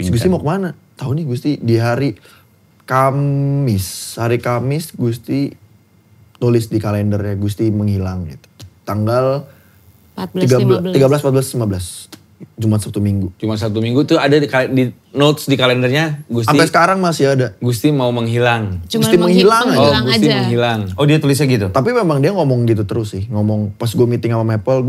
Gusti mau kemana? Tahu nih Gusti di hari Kamis Gusti tulis di kalendernya Gusti menghilang gitu. Tanggal 13, 14, 15. Jumat Sabtu Minggu. Jumat Sabtu Minggu tuh ada di notes di kalendernya Gusti. Sampai sekarang masih ada. Gusti mau menghilang. Gusti menghilang aja. Oh, Gusti menghilang. Oh, dia tulisnya gitu. Tapi memang dia ngomong gitu terus sih. Ngomong pas gue meeting sama Maple,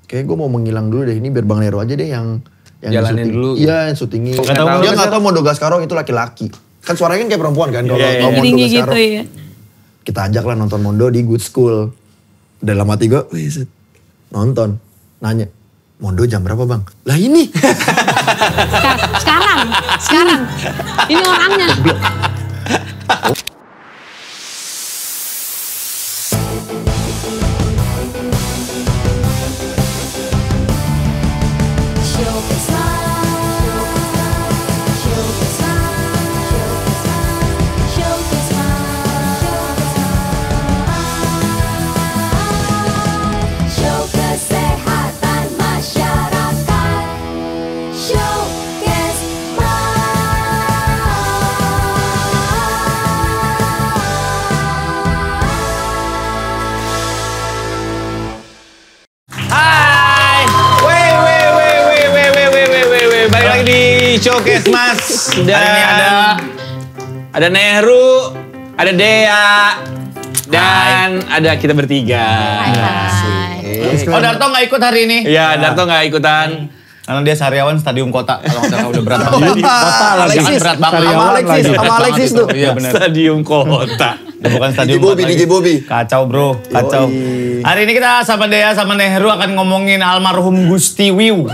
kayak gue mau menghilang dulu deh. Ini biar Bang Nero aja deh yang jalanin dulu. Iya, yang syutingin. Dia nggak tahu Mondo Gascaro itu laki-laki. Kan suaranya kan kayak perempuan kan. Kalau Mondo Gascaro. Gitu, ya. Kita ajak lah nonton Mondo di Good School. Dalam hati gue, nonton. Nanya, Mondo jam berapa bang? Lah ini. Sekarang. Ini orangnya. Showcase Mas dan ada Nehru, ada Dea, dan ada kita bertiga. Hai. Oh, Darto nggak ikut hari ini? Iya, Darto nggak ikutan. Karena dia sariawan Stadium Kota. Kalau nggak salah udah berat banget. Kota, Alexis, berat banget. Sama Alexis tuh. Iya benar. Stadium Kota. Udah bukan Stadium Kota lagi. Bobby. Kacau bro, kacau. Hari ini kita sama Dea sama Nehru akan ngomongin almarhum Gusti Wiw.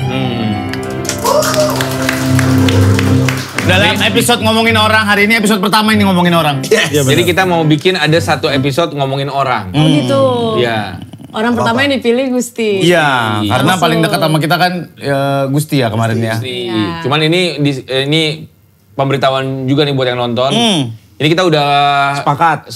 Dalam episode ngomongin orang, hari ini episode pertama ini ngomongin orang. Yes. Jadi kita mau bikin ada satu episode ngomongin orang. Oh gitu. Iya. Orang pertama yang dipilih Gusti. Iya, karena Langsung. paling dekat sama kita kan Gusti ya kemarin ya. Iya. Cuman ini pemberitahuan juga nih buat yang nonton. Ini kita udah sepakat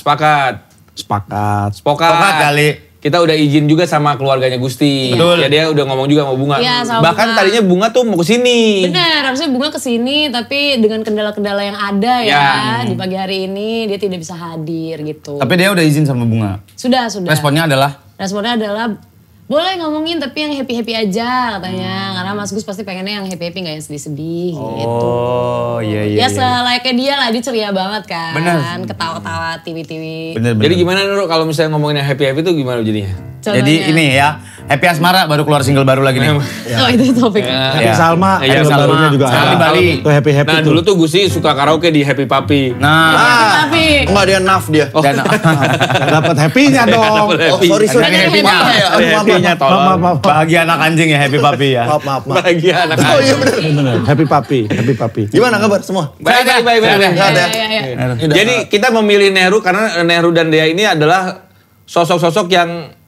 kali. Kita udah izin juga sama keluarganya Gusti. Betul. Ya dia udah ngomong juga sama Bunga. Iya, sama Bahkan Bunga. tadinya Bunga tuh mau kesini. Benar, harusnya Bunga kesini tapi dengan kendala-kendala yang ada ya. Di pagi hari ini dia tidak bisa hadir gitu. Tapi dia udah izin sama Bunga. Sudah. Responnya adalah? Responnya adalah boleh ngomongin tapi yang happy-happy aja katanya. Karena Mas Gus pasti pengennya yang happy-happy gak yang sedih-sedih gitu. Oh iya. Ya selayaknya dia lah, dia ceria banget kan. Bener. Ketawa-ketawa, tiwi-tiwi. Bener. Jadi gimana Nur kalau misalnya ngomongin yang happy-happy itu gimana jadinya? Contohnya. Jadi ini ya, Happy Asmara baru keluar single baru lagi nih. Oh itu topik. Happy Salma, Iya, single Salma. barunya juga Salma ada. di Bali. Tuh happy-happy Nah tuh. dulu tuh Gusti suka karaoke di Happy Papi. Nah, Tapi Enggak dia naf dia. dan Dapat happy-nya dong. Oh sorry. Dari happy-nya. Happy-nya tolong. Maaf. Bahagia anak anjing ya, Happy Papi ya. Maaf. Bahagia anak. Oh iya bener. Bener. Happy papi. Gimana kabar semua? Baik. Sehat ya? ya. Jadi kita memilih Nehru karena Nehru dan Dea ini adalah sosok-sosok yang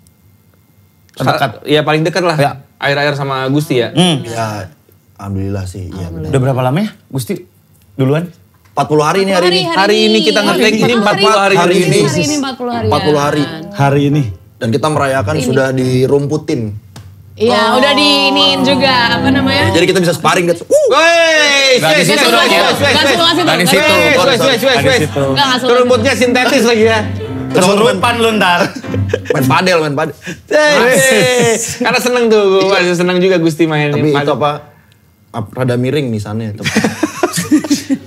Terdekat. Ya paling dekat lah. Ya. Air-air sama Gusti ya. Ya, alhamdulillah sih. Iya bener. Udah berapa lama ya, Gusti? Duluan? 40 hari ini hari ini. Hari ini kita nge-take ini 40 hari Hari ini. Hari ini 40 hari. 40 hari. Hari ini. Dan kita merayakan sudah dirumputin. Iya, udah diiniin juga apa namanya? Jadi kita bisa sparring dan Woi, Nggak di situ dong ya. Nggak di situ. Enggak ngasih. Itu rumputnya sintetis lagi ya. Kesurupan lu ntar. main padel. Karena seneng tuh, gue masih seneng juga Gusti main. Tapi itu apa? Rada miring nisannya.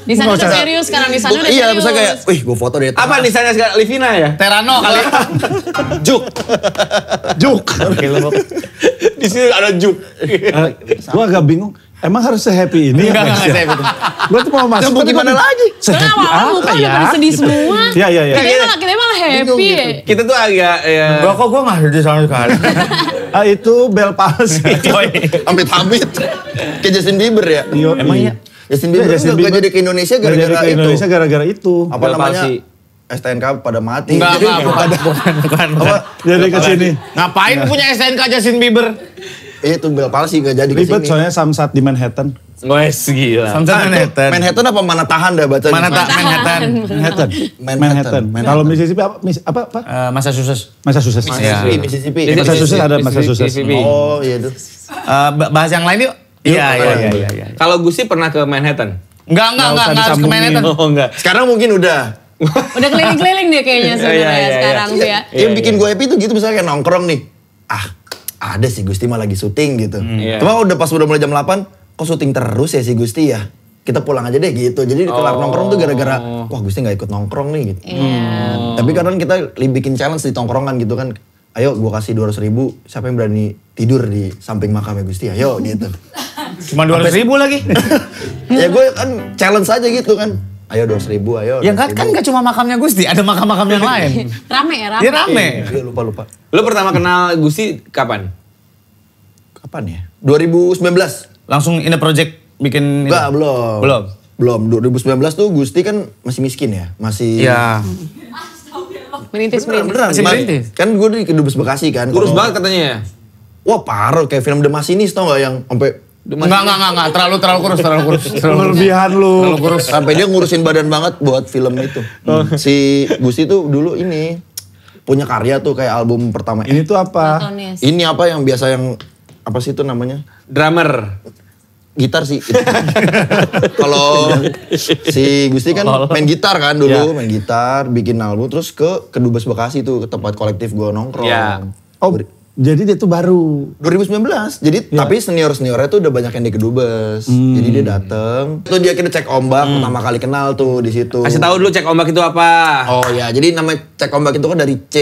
Di sana udah serius sekarang, di sana udah serius. Iya, bisa kayak, wih gue foto deh. Apa nisannya sekarang? Livina ya? Terano kali. Juk. Di sini ada juk. Gue agak bingung. Emang harus se-happy ini? Enggak, saya betul. Gue tuh mau masuk. Mau gimana lagi? Karena Se-happy awal-awal apa muka udah ya? pada sedih semua. Iya. Kita malah happy ya. Kita tuh agak ya. Kok gue gak sedih sama sekali. Itu bel palsi. Amit-amit. Kayak Justin Bieber ya? Emang iya? Justin Bieber nggak jadi ke Indonesia Nggak jadi gara-gara ke itu. Indonesia gara-gara itu. Apa Bel namanya? palsi. STNK pada mati. Enggak, bukan. Apa? Jadi ke sini. Ngapain punya STNK Justin Bieber? Itu bel palsi nggak jadi ke Ribet sini. soalnya samsat di Manhattan. Wes gila. Samsat Manhattan. Manhattan apa Manatahan dah bacanya? Manhattan. Manhattan. Kalau Mississippi apa? Massachusetts. Massachusetts. Mississippi. Massachusetts ada Massachusetts. Oh iya tuh. Bahas yang lain yuk. Iya. Kalau Gusti pernah ke Manhattan? Enggak harus ke Manhattan. Oh enggak. Sekarang mungkin udah. Udah keliling-keliling dia kayaknya sebenarnya sekarang tuh ya. Yang bikin gue happy tuh gitu misalnya kayak nongkrong nih. Ada si Gusti mah lagi syuting gitu. Cuma udah pas udah mulai jam 8, kok syuting terus ya si Gusti ya? Kita pulang aja deh gitu. Jadi kelar nongkrong tuh gara-gara, wah Gusti gak ikut nongkrong nih gitu. Tapi kadang kita bikin challenge di tongkrongan gitu kan. Ayo gue kasih 200.000, siapa yang berani tidur di samping makamnya Gusti, ayo gitu. Cuma 200.000 lagi. Ya gue kan challenge aja gitu kan. Ayo 200.000, ayo. Yang kan gak cuma makamnya Gusti, ada makam-makam yang lain. Rame ya, rame. Dia rame. Iya, lupa. Lu pertama kenal Gusti kapan? Kapan ya? 2019. Langsung in a project bikin Enggak, belum. Belum. 2019 tuh Gusti kan masih miskin ya, masih. Iya. Merintis-merintis. Beneran, Masih merintis. kan gue di Kedubes Bekasi kan. Kurus Kalau- banget katanya ya? Wah parah, kayak film The Masinis tau gak yang sampai Enggak. Terlalu kurus. Berlebihan lu. sampai dia ngurusin badan banget buat film itu. Si Gusti tuh dulu ini punya karya tuh kayak album pertama. Ini tuh apa? Platonis. Ini apa yang biasa yang apa sih itu namanya? Drummer. Gitar sih. Kalau si Gusti kan main gitar kan dulu, main gitar, bikin album terus ke Kedubes Bekasi tuh ke tempat kolektif gue nongkrong. Ya. Oh, jadi dia tuh baru. 2019. Jadi tapi senior-seniornya tuh udah banyak yang di Kedubes. Jadi dia dateng. Tuh dia kita cek ombak pertama kali kenal tuh di situ. Kasih tahu dulu cek ombak itu apa? Oh ya, jadi namanya cek ombak itu kan dari C.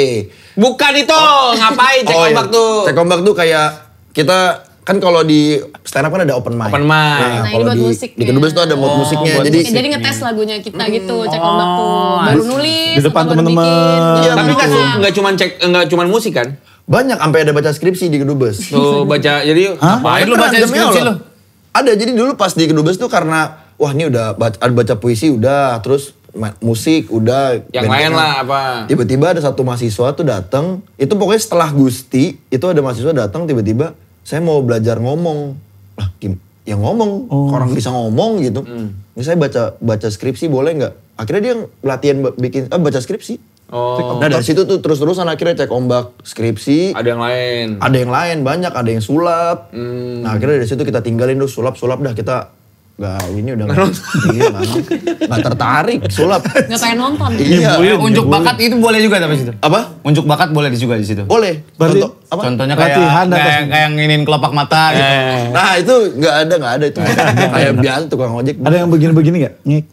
Bukan itu, ngapain cek Oh, ombak iya. tuh? Cek ombak tuh kayak kita kan kalau di stand up kan ada open mic. Open mic. Nah, Nah, kalau ini buat di musiknya. Kedubes tuh ada buat musiknya. buat Jadi Jadi ngetes lagunya kita gitu, cek ombak tuh. Baru nulis, Di depan atau baru temen-temen. bikin. Iya, Tapi betul. nggak cuman musik kan? banyak sampai ada baca skripsi di Kedubes. Tuh baca, jadi Ngapain lu baca Beneran, demi skripsi Allah. lu? Ada, jadi dulu pas di Kedubes tuh karena wah ini udah baca puisi udah, terus musik udah. yang lain lah apa? Tiba-tiba ada satu mahasiswa tuh datang, itu pokoknya setelah Gusti, itu ada mahasiswa datang tiba-tiba, saya mau belajar ngomong. Lah, yang ngomong, orang bisa ngomong gitu. Ini saya baca skripsi boleh nggak? Akhirnya dia latihan bikin baca skripsi. Oh, Nah dari situ tuh terus-terusan akhirnya cek ombak skripsi. ada yang lain. Ada yang lain banyak, ada yang sulap. Nah akhirnya dari situ kita tinggalin tuh sulap dah kita nggak tertarik sulap. Nggak pengen nonton. Iya. Unjuk bakat itu boleh juga tapi situ. Apa? Unjuk bakat boleh juga di situ. Boleh. Berarti- Contoh apa? Contohnya Latihan dan kayak yang nginin kelopak mata gitu. Nah itu nggak ada itu. Kayak biasa tukang ojek. Ada yang begini-begini gak? Ngek.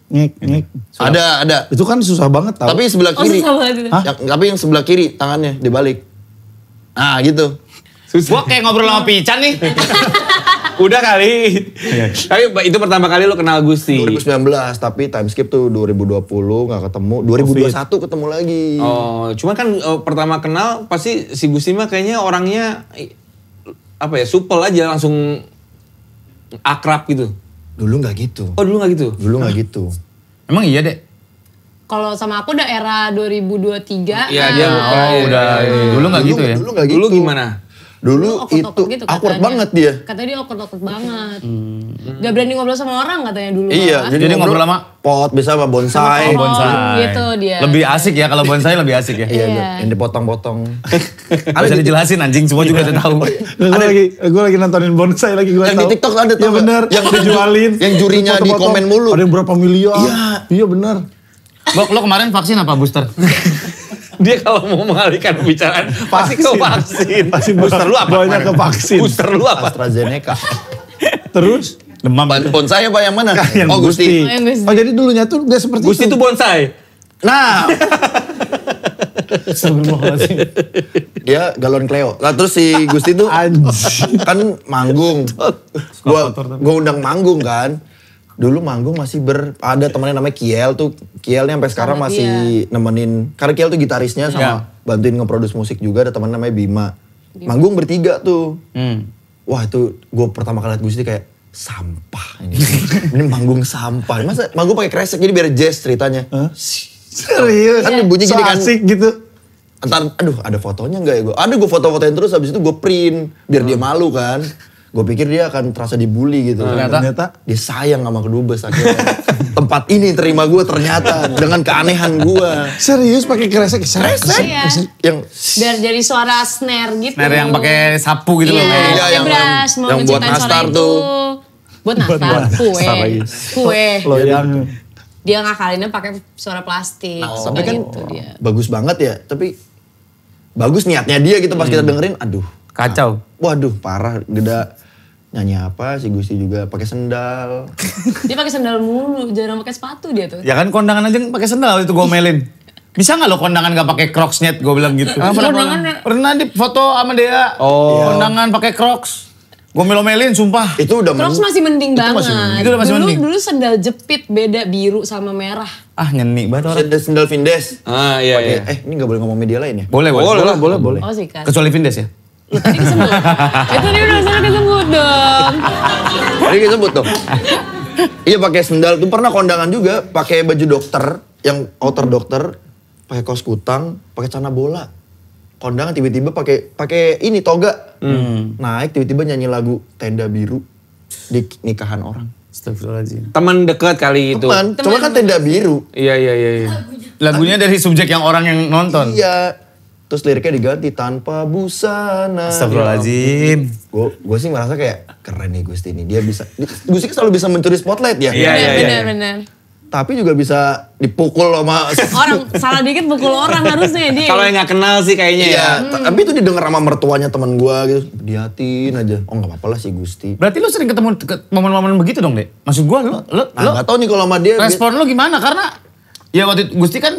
Ada. Itu kan susah banget tau. Tapi sebelah Oh kiri. susah banget itu. Tapi yang sebelah kiri tangannya dibalik. Nah gitu. Gua kayak ngobrol sama Pican nih. Udah kali. Tapi itu pertama kali lo kenal Gusti. 2019 tapi time skip tuh 2020 nggak ketemu. 2021 ketemu lagi. Oh, cuman kan pertama kenal pasti si Gusti mah kayaknya orangnya apa ya, supel aja langsung akrab gitu. Dulu nggak gitu. Oh dulu nggak gitu? Dulu nggak gitu. Emang iya, Dek? Kalau sama aku udah era 2023. Iya, dia udah. Dulu nggak gitu ya? Dulu nggak gitu. Dulu gimana? Dulu itu awkward banget dia. Katanya dia awkward banget. Gak berani ngobrol sama orang katanya dulu. Iya, malah. Jadi ngobrol sama pot, bisa sama bonsai. Pohon, bonsai. gitu dia. Lebih asik ya kalau bonsai lebih asik ya. Iya, Iya. yang dipotong-potong. Ada bisa dijelasin anjing semua juga udah tahu. Gue lagi nontonin bonsai lagi gue Yang tahu. di TikTok ada tuh. Iya bener. Yang dijualin. yang jurinya di Foto-foto. komen mulu. Ada yang berapa miliar. Iya bener. Bok, lo kemarin vaksin apa booster? Dia kalau mau mengalihkan pembicaraan pasti ke vaksin. Pasti Booster lu apa? banyak ke kemarin? vaksin. Booster lu apa? AstraZeneca. Terus? Demam. Bonsai apa yang mana? Yang Oh Gusti. Yang Gusti. Oh jadi dulunya tuh udah seperti Gusti itu. itu bonsai. Nah, Astagfirullahaladzim. dia galon Cleo. Nah terus si Gusti tuh Anjing. kan manggung. Gua undang manggung kan. Dulu manggung masih ada temennya namanya Kiel tuh. Kielnya sampai sekarang Sama masih nemenin. Karena Kiel tuh gitarisnya sama Ya. bantuin ngeproduce musik juga. Ada temen namanya Bima. Manggung bertiga tuh. Wah itu gue pertama kali liat Gusti kayak sampah ini. Ini manggung sampah. Masa manggung pakai kresek jadi biar jazz ceritanya. Serius. Kan bunyi So gini kan. asik gitu. Entar, aduh ada fotonya enggak ya gue? Ada gue foto-fotoin terus habis itu gue print. Biar dia malu kan. Gue pikir dia akan terasa dibully gitu. Ternyata Dia sayang sama Kedubes akhirnya. Tempat ini terima gue ternyata. Dengan keanehan gue. serius pakai kresek. Kresek? Iya. Yang Biar jadi suara snare gitu. Snare yang pakai sapu gitu loh. Iya, Iya, pakai yang- brush, mau yang buat menciptain suara nastar itu. tuh. Buat nastar, kue. Loyang. Dia ngakalinnya pakai suara plastik. Tapi kan gitu dia. bagus banget ya, tapi bagus niatnya dia gitu pas kita dengerin, aduh. Kacau. Waduh, parah. Geda nyanyi apa si Gusti juga pakai sendal. Dia pakai sandal mulu, jarang pakai sepatu dia tuh. Ya kan kondangan aja pakai sendal itu gue omelin. Bisa nggak lo kondangan nggak pakai Crocs net? Gue bilang gitu. Pernah di foto sama dia. Kondangan pakai Crocs. Gue omelin sumpah. Itu udah Crocs masih mending banget. Itu udah masih mending. Dulu sandal jepit beda biru sama merah. Ah nyeni banget orang. sendal Vindes. Iya. Ini nggak boleh ngomong media lain ya? Boleh. Boleh. Oh sih kan. Kecuali Vindes ya. Tadi kesebut. Itu dia udah sana kesebut dong. Tadi kita sebut tuh. Iya pakai sendal tuh pernah kondangan juga pakai baju dokter yang outer dokter, pakai kaos kutang, pakai celana bola. Kondangan tiba-tiba pakai ini toga. Naik tiba-tiba nyanyi lagu Tenda Biru di nikahan orang. Astagfirullahaladzim. Teman dekat kali itu. Teman, cuma kan Tenda Biru. Iya. Lagunya dari subjek yang orang yang nonton. Iya. Terus liriknya diganti tanpa busana. Astagfirullahaladzim. Gue sih merasa kayak keren nih Gusti ini. Dia bisa, Gusti kan selalu bisa mencuri spotlight ya. Iya. Benar. Tapi juga bisa dipukul sama Orang salah dikit pukul orang harusnya dia. Kalau yang nggak kenal sih kayaknya ya. Tapi itu didengar sama mertuanya teman gue gitu. Diatin aja. Oh nggak apa-apa lah si Gusti. Berarti lu sering ketemu momen-momen begitu dong, Dek? Maksud gua lu Nggak tahu nih kalau sama dia. respon lu gimana? Karena ya waktu itu Gusti kan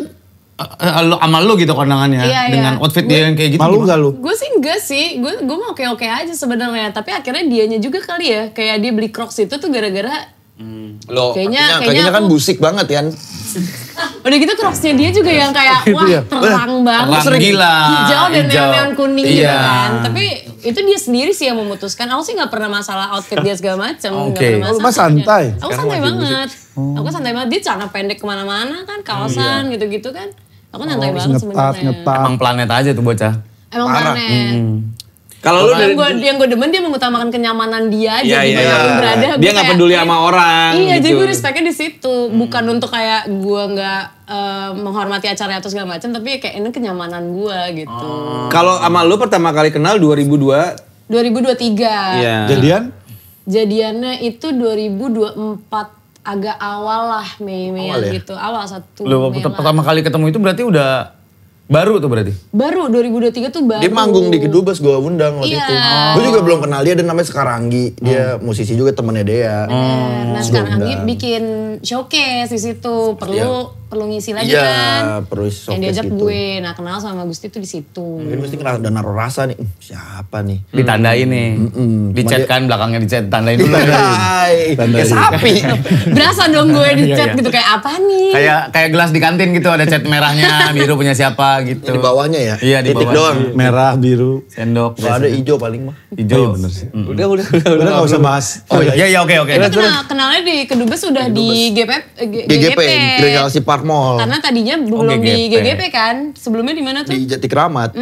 lu sama lu gitu kondangannya Iya. dengan outfit dia yang kayak gitu. Malu gak lu? Gue sih enggak sih, gue mau oke aja sebenarnya. Tapi akhirnya dianya juga kali ya, kayak dia beli Crocs itu tuh gara-gara Lo Kayaknya kan aku- busik banget kan. udah gitu Crocsnya dia juga yang kayak wah terang banget, Terang gila, hijau dan hijau. neon kuning gitu Iya. kan. Tapi itu dia sendiri sih yang memutuskan. Aku sih nggak pernah masalah outfit dia segala macam. Nggak Oke. pernah Oh, lu mah masalah. santai? Aku santai banget. Aku santai banget. Dia celana pendek kemana-mana kan, kaosan gitu-gitu kan. Aku santai banget sebenarnya. Ngetat. Emang planet aja tuh bocah. Emang planet. kalau lu dari Yang gue demen dia mengutamakan kenyamanan dia aja Iya, di iya, mana iya. pun berada. Dia Gue nggak kayak, peduli sama orang Iya, jadi gitu. gue respectnya di situ. Bukan untuk kayak gue nggak menghormati acara atau segala macam, tapi kayak ini kenyamanan gue gitu. Kalau sama lu pertama kali kenal 2002. 2023. Iya. Jadian? Jadiannya itu 2024 agak awal lah Mei-Meian Awal ya? gitu. Awal 1 Lu Mei lah. pertama kali ketemu itu berarti udah baru tuh berarti. Baru 2023 tuh baru. Dia manggung di Kedubes gue undang waktu Iya. itu. Gue juga belum kenal dia, dan namanya Sekaranggi. Dia musisi juga temennya dia. Nah sekarang Anggi bikin showcase di situ. Perlu ngisi lagi Iya, kan. perlu Yang showcase diajak gitu. gue. Nah kenal sama Gusti tuh di situ. Mungkin mesti kenal dan naruh rasa nih. Siapa nih? Ditandain nih. Dicat kan belakangnya dicat, tandain dulu. Hai, kayak sapi. Berasa dong gue di chat gitu kayak apa nih? Kayak gelas di kantin gitu ada cat merahnya, biru punya siapa gitu. Di bawahnya ya? Iya, di Titik bawah. doang. Merah, biru. Sendok. Kalau ada hijau paling mah. hijau. Bener sih. Udah. Udah gak usah bahas. Oh iya oke. Itu kenalnya di Kedubes udah di GGP, Grand Galaxy Park Mall. Karena tadinya belum di GGP. GGP kan. Sebelumnya di mana tuh? Di Jati Keramat.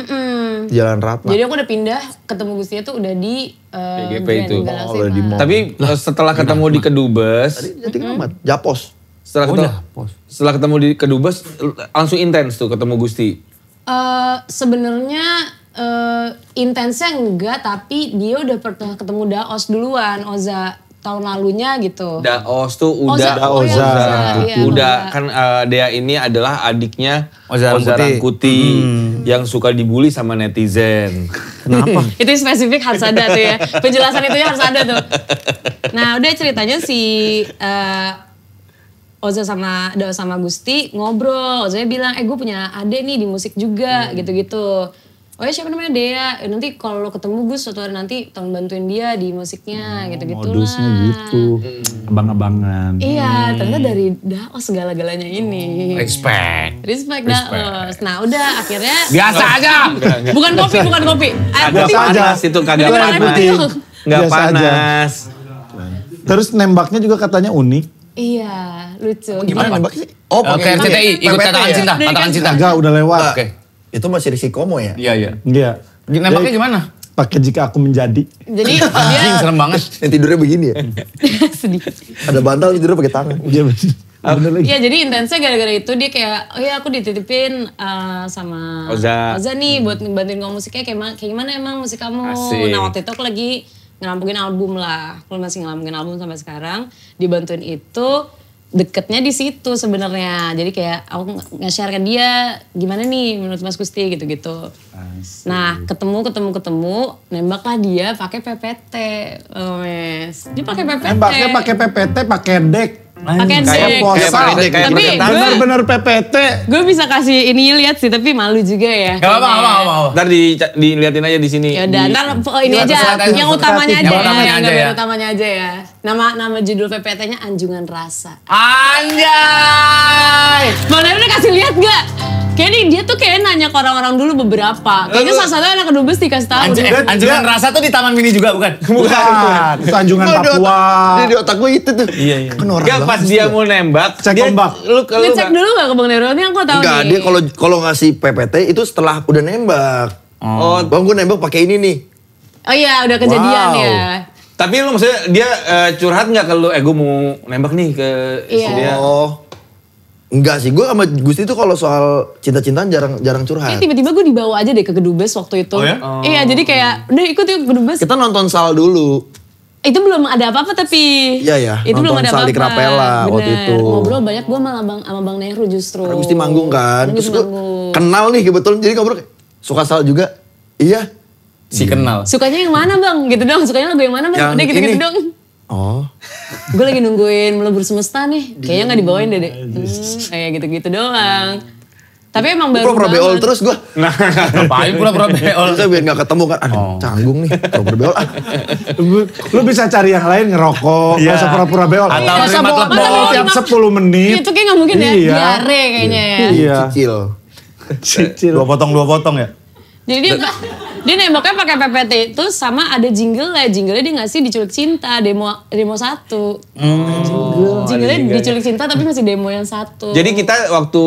Di Jalan Ratna. Jadi aku udah pindah ketemu Gustinya tuh udah di GGP Grand itu. Galaxy Oh, udah di Park. mall. Tapi setelah ketemu di Kedubes, Jati Keramat. Japos. setelah ketemu di Kedubes langsung intens tuh ketemu Gusti. Sebenarnya intensnya enggak, tapi dia udah pernah ketemu Daos duluan, Oza tahun lalunya gitu. Daos tuh Oza, udah oh iya, Oza. Iya, udah Oza. kan Dea ini adalah adiknya Oza Rangkuti yang suka dibully sama netizen. Kenapa? Itu spesifik harus ada tuh ya. Penjelasan itu harus ada tuh. Nah udah ceritanya si Oza sama Daos sama Gusti ngobrol. Ozanya bilang, gue punya adek nih di musik juga gitu-gitu. Oh ya siapa namanya Dea? Nanti kalau lo ketemu Gus suatu hari nanti tolong bantuin dia di musiknya gitu-gitu Modusnya lah. gitu. Abang-abangan. Iya, ternyata dari Daos segala-galanya ini. Respect. Respect Daos. Nah udah akhirnya. Biasa aja. Bukan kopi. Air Kagak putih. panas itu kagak Minuman air panas. putih. Nggak Biasa aja. panas. Terus nembaknya juga katanya unik. Iya, lucu. Gimana nembak sih? Oh, Oke, RCTI ikut katakan cinta, katakan cinta. Enggak, udah lewat. Oke. Itu masih risikomo ya? Iya. Iya. Nembaknya Jadi, gimana? Pakai jika aku menjadi. Jadi Anjing dia serem banget. Yang tidurnya begini ya? sedih. Ada bantal tidurnya pakai tangan. Iya bener lagi. Iya, jadi intensnya gara-gara itu dia kayak, oh ya aku dititipin sama Oza. nih buat bantuin ngomong musiknya kayak gimana emang musik kamu. Asik. Nah waktu itu aku lagi ngerampungin album lah. Kalau masih ngerampungin album sampai sekarang, dibantuin itu deketnya di situ sebenarnya. Jadi kayak aku nge-share ke dia gimana nih menurut Mas Gusti gitu-gitu. Nah, ketemu, nembaklah dia pakai PPT. Oh, mes. Dia pakai PPT. Nembaknya pakai PPT, pakai dek. Pakai Kayak dek. posal. Tapi Bener-bener PPT. gue bisa kasih ini lihat sih, tapi malu juga ya. Gak apa-apa. Ntar diliatin aja di sini. Ya udah, ntar ini aja, yang utamanya aja Yang ya, utamanya yang aja ya. utamanya aja ya. Nama judul PPT-nya Anjungan Rasa. Anjay! Bang Nero udah kasih lihat gak? Kayaknya dia tuh kayak nanya ke orang-orang dulu beberapa. Kayaknya salah satu anak kedubes dikasih tahu. Anjungan Rasa tuh di Taman Mini juga bukan? Bukan. Itu Anjungan Papua. Di otak gue itu tuh. Iya. Kan orang Gak pas dia mau nembak, Cek dia, ombak. lu Ngecek dulu gak ke Bang Nero? Ini aku tahu Enggak, nih. dia kalau ngasih PPT itu setelah udah nembak. Oh, Bang, gue nembak pakai ini nih. Oh iya, udah kejadian Wow. ya. tapi lu maksudnya dia curhat nggak ke lu? Gue mau nembak nih ke Iya. dia. Oh. Enggak sih, gue sama Gusti tuh kalau soal cinta-cintaan jarang curhat. Kayak tiba-tiba gue dibawa aja deh ke kedubes waktu itu. Oh ya? Iya, jadi kayak udah ikut yuk ke kedubes. Kita nonton Sal dulu. Itu belum ada apa-apa tapi. Iya ya, Itu belum nonton ada Sal di apa-apa. Krapela waktu Bener. itu. Ngobrol banyak gue sama Bang Nehru justru. Karena Gusti manggung kan. Karena Terus Gusti gue manggung. kenal nih kebetulan, jadi ngobrol kayak, suka Sal juga. Iya. Si kenal. Sukanya yang mana Bang? Gitu dong. Sukanya lagu yang mana Bang? Yang Udah gitu-gitu ini. dong. Oh. Gue lagi nungguin Melebur Semesta nih. Kayaknya gak dibawain deh. Kayak gitu-gitu doang. Tapi emang baru Pura-pura beol banget. terus gue. Nah, Ngapain pura-pura beol? Terus biar gak ketemu kan. Aduh, canggung nih. Pura-pura beol. Lu bisa cari yang lain ngerokok, nggak usah pura-pura beol. Atau Masa terima mau telepon. tiap 10 menit. Itu kayak gak mungkin ya. Iya. Diare kayaknya ya. Iya. Cicil. Cicil. Dua potong ya? Jadi dia nembaknya pakai PPT itu sama ada jingle-nya. Jingle-nya dia ngasih Diculik Cinta, demo 1. Jingle-nya Diculik Cinta tapi masih demo yang 1. jadi kita waktu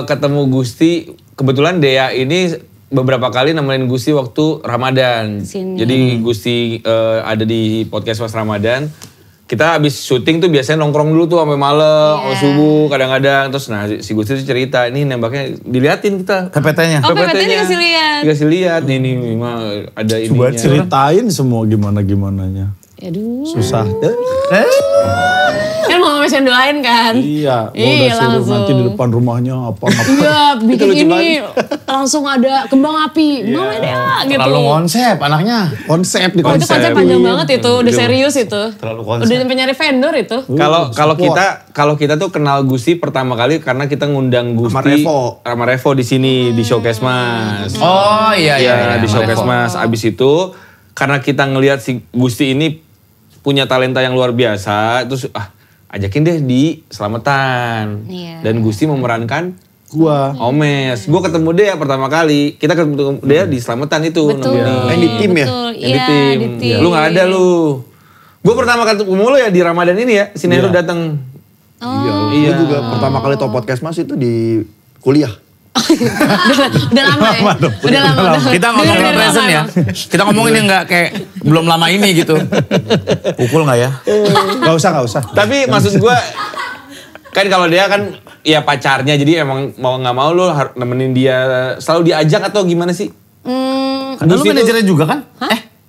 ketemu Gusti, kebetulan Dea ini beberapa kali nemenin Gusti waktu Ramadan. Kesini. Jadi Gusti ada di podcast Mas Ramadan. Kita habis syuting tuh biasanya nongkrong dulu tuh sampai malam, Iya. subuh kadang-kadang. Terus nah si Gusti tuh cerita, ini nembaknya diliatin kita. PPT-nya. Oh, PPT dikasih lihat. Dikasih lihat, nih mah ada Coba ininya. ceritain semua gimana-gimananya. Aduh. Susah. Kan mau Mesan doain kan? Iya, gua Iya udah suruh langsung. nanti di depan rumahnya apa. Iya, bikin ini langsung ada kembang api. Mama Dea gitu. Terlalu konsep anaknya. Konsep di Oh, itu konsep panjang banget itu, udah Iya. serius itu. Terlalu konsep. Udah sampai nyari vendor itu. Kalau kita tuh kenal Gusti pertama kali karena kita ngundang Gusti sama Revo di sini di Showcase Mas. Oh iya Di Showcase Mas. Abis itu karena kita ngelihat si Gusti ini punya talenta yang luar biasa, terus ajakin deh di Selamatan. Iya. Dan Gusti memerankan gua. Omes. Gue ketemu dia pertama kali. Kita ketemu dia di Selamatan itu. Betul. nemenin. Yang di tim ya? Betul. Yang di Iya, tim. di tim. Lu gak ada lu. Gue pertama ketemu lu ya di Ramadan ini ya. Si Nehru datang. Iya. Gue juga pertama kali tau podcast Mas itu di kuliah. Udah lama ya? Udah lama. Kita ngomongin Udah present lama ya. emang. Kita ngomongin yang nggak kayak belum lama ini gitu. Pukul nggak ya? Gak usah. Tapi maksud gue kan kalau dia kan ya pacarnya, jadi emang mau nggak mau lu harus nemenin dia, selalu diajak atau gimana sih? Lu manajernya juga kan?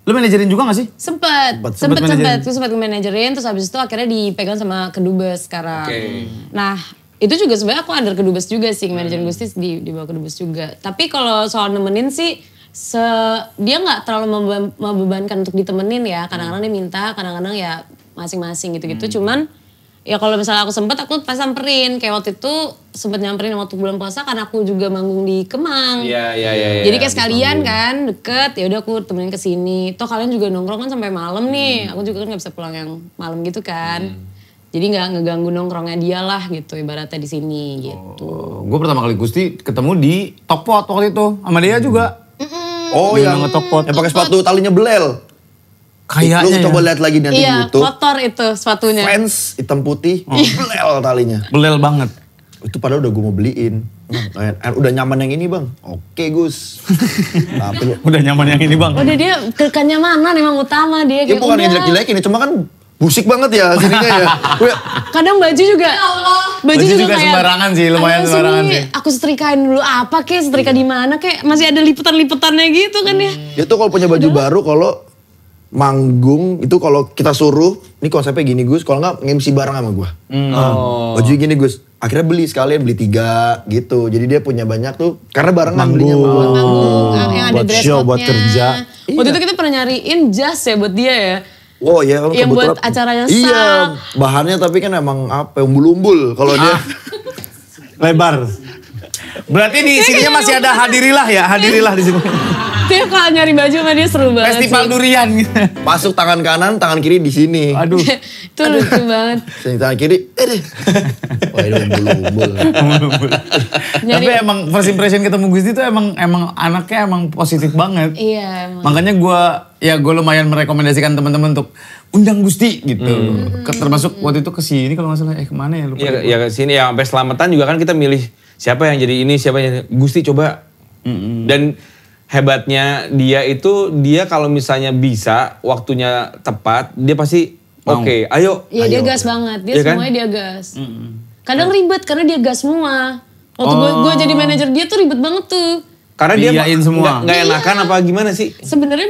Lu manajerin juga gak sih? Sempet. manajerin. Gue sempet manajerin, terus habis itu akhirnya dipegang sama kedubes sekarang. Oke. Nah, itu juga sebenarnya aku under kedubes juga sih, manajerin Gusti dibawa kedubes juga. Tapi kalau soal nemenin sih, dia nggak terlalu membebankan untuk ditemenin ya. Kadang-kadang dia minta, kadang-kadang ya masing-masing gitu-gitu. Cuman ya kalau misalnya aku sempet, aku pas samperin. Kayak waktu itu sempet nyamperin waktu bulan puasa karena aku juga manggung di Kemang. Iya. Jadi kayak sekalian kan deket, ya udah aku temenin ke sini. Toh kalian juga nongkrong kan sampai malam nih. Aku juga kan nggak bisa pulang yang malam gitu kan. Jadi nggak ngeganggu nongkrongnya dia lah gitu ibaratnya di sini gitu. Gue pertama kali Gusti ketemu di Tokpot waktu itu. Sama dia juga. Oh Dia yang ngetokpot. yang pakai sepatu talinya belel. Kayaknya Lu coba ya. lihat lagi nanti di Iya, YouTube. kotor itu sepatunya. Fans hitam putih, belel talinya. Belel banget. Itu padahal udah gue mau beliin. Udah nyaman yang ini bang. Oke Gus. Tapi Udah nyaman yang ini bang. Udah dia kenyamanan emang utama dia ya kayak bukan udah. ngejelek-jelekin, cuma kan busik banget ya sininya ya. Kadang baju juga. Baju juga kayak sembarangan sih, lumayan "Ayo sembarangan sini, sih." Aku setrikain dulu apa kek, setrika di mana kek, masih ada lipetan-lipetannya gitu kan ya. Dia tuh kalau punya baju baru, kalau manggung itu kalau kita suruh, ini konsepnya gini Gus, kalau nggak nge-MC bareng sama gue. Baju gini Gus, akhirnya beli sekalian beli 3 gitu. Jadi dia punya banyak tuh, karena barengan belinya sama gue. Manggung yang ada buat dress show, buat code-nya. kerja. Waktu itu kita pernah nyariin jas ya buat dia ya. Oh iya, Yang buat acaranya Iya, sak. bahannya tapi kan emang apa, umbul-umbul. Kalau dia Lebar. Berarti di sininya masih ada hadirilah ya, hadirilah di sini. Tiap kalau nyari baju sama dia seru banget Festival sih. durian gitu. masuk tangan kanan, tangan kiri di sini. Aduh. Itu lucu banget. Sini tangan kiri, deh. Wah ini umbul-umbul. Tapi emang first impression ketemu Gusti itu emang anaknya emang positif banget. Iya emang. Makanya gue lumayan merekomendasikan teman-teman untuk undang Gusti gitu. Termasuk waktu itu ke sini kalau nggak salah, kemana ya lupa. Ya kesini ya sampai selamatan juga kan kita milih siapa yang jadi ini, siapa yang Gusti coba. Dan hebatnya dia itu, dia kalau misalnya bisa, waktunya tepat, dia pasti oke, ayo. Iya dia gas banget, dia Iya kan? semuanya dia gas. Kadang ribet karena dia gas semua. Waktu gue jadi manajer dia tuh ribet banget tuh. Karena dia Diiyain semua. nggak enakan apa gimana sih? Sebenarnya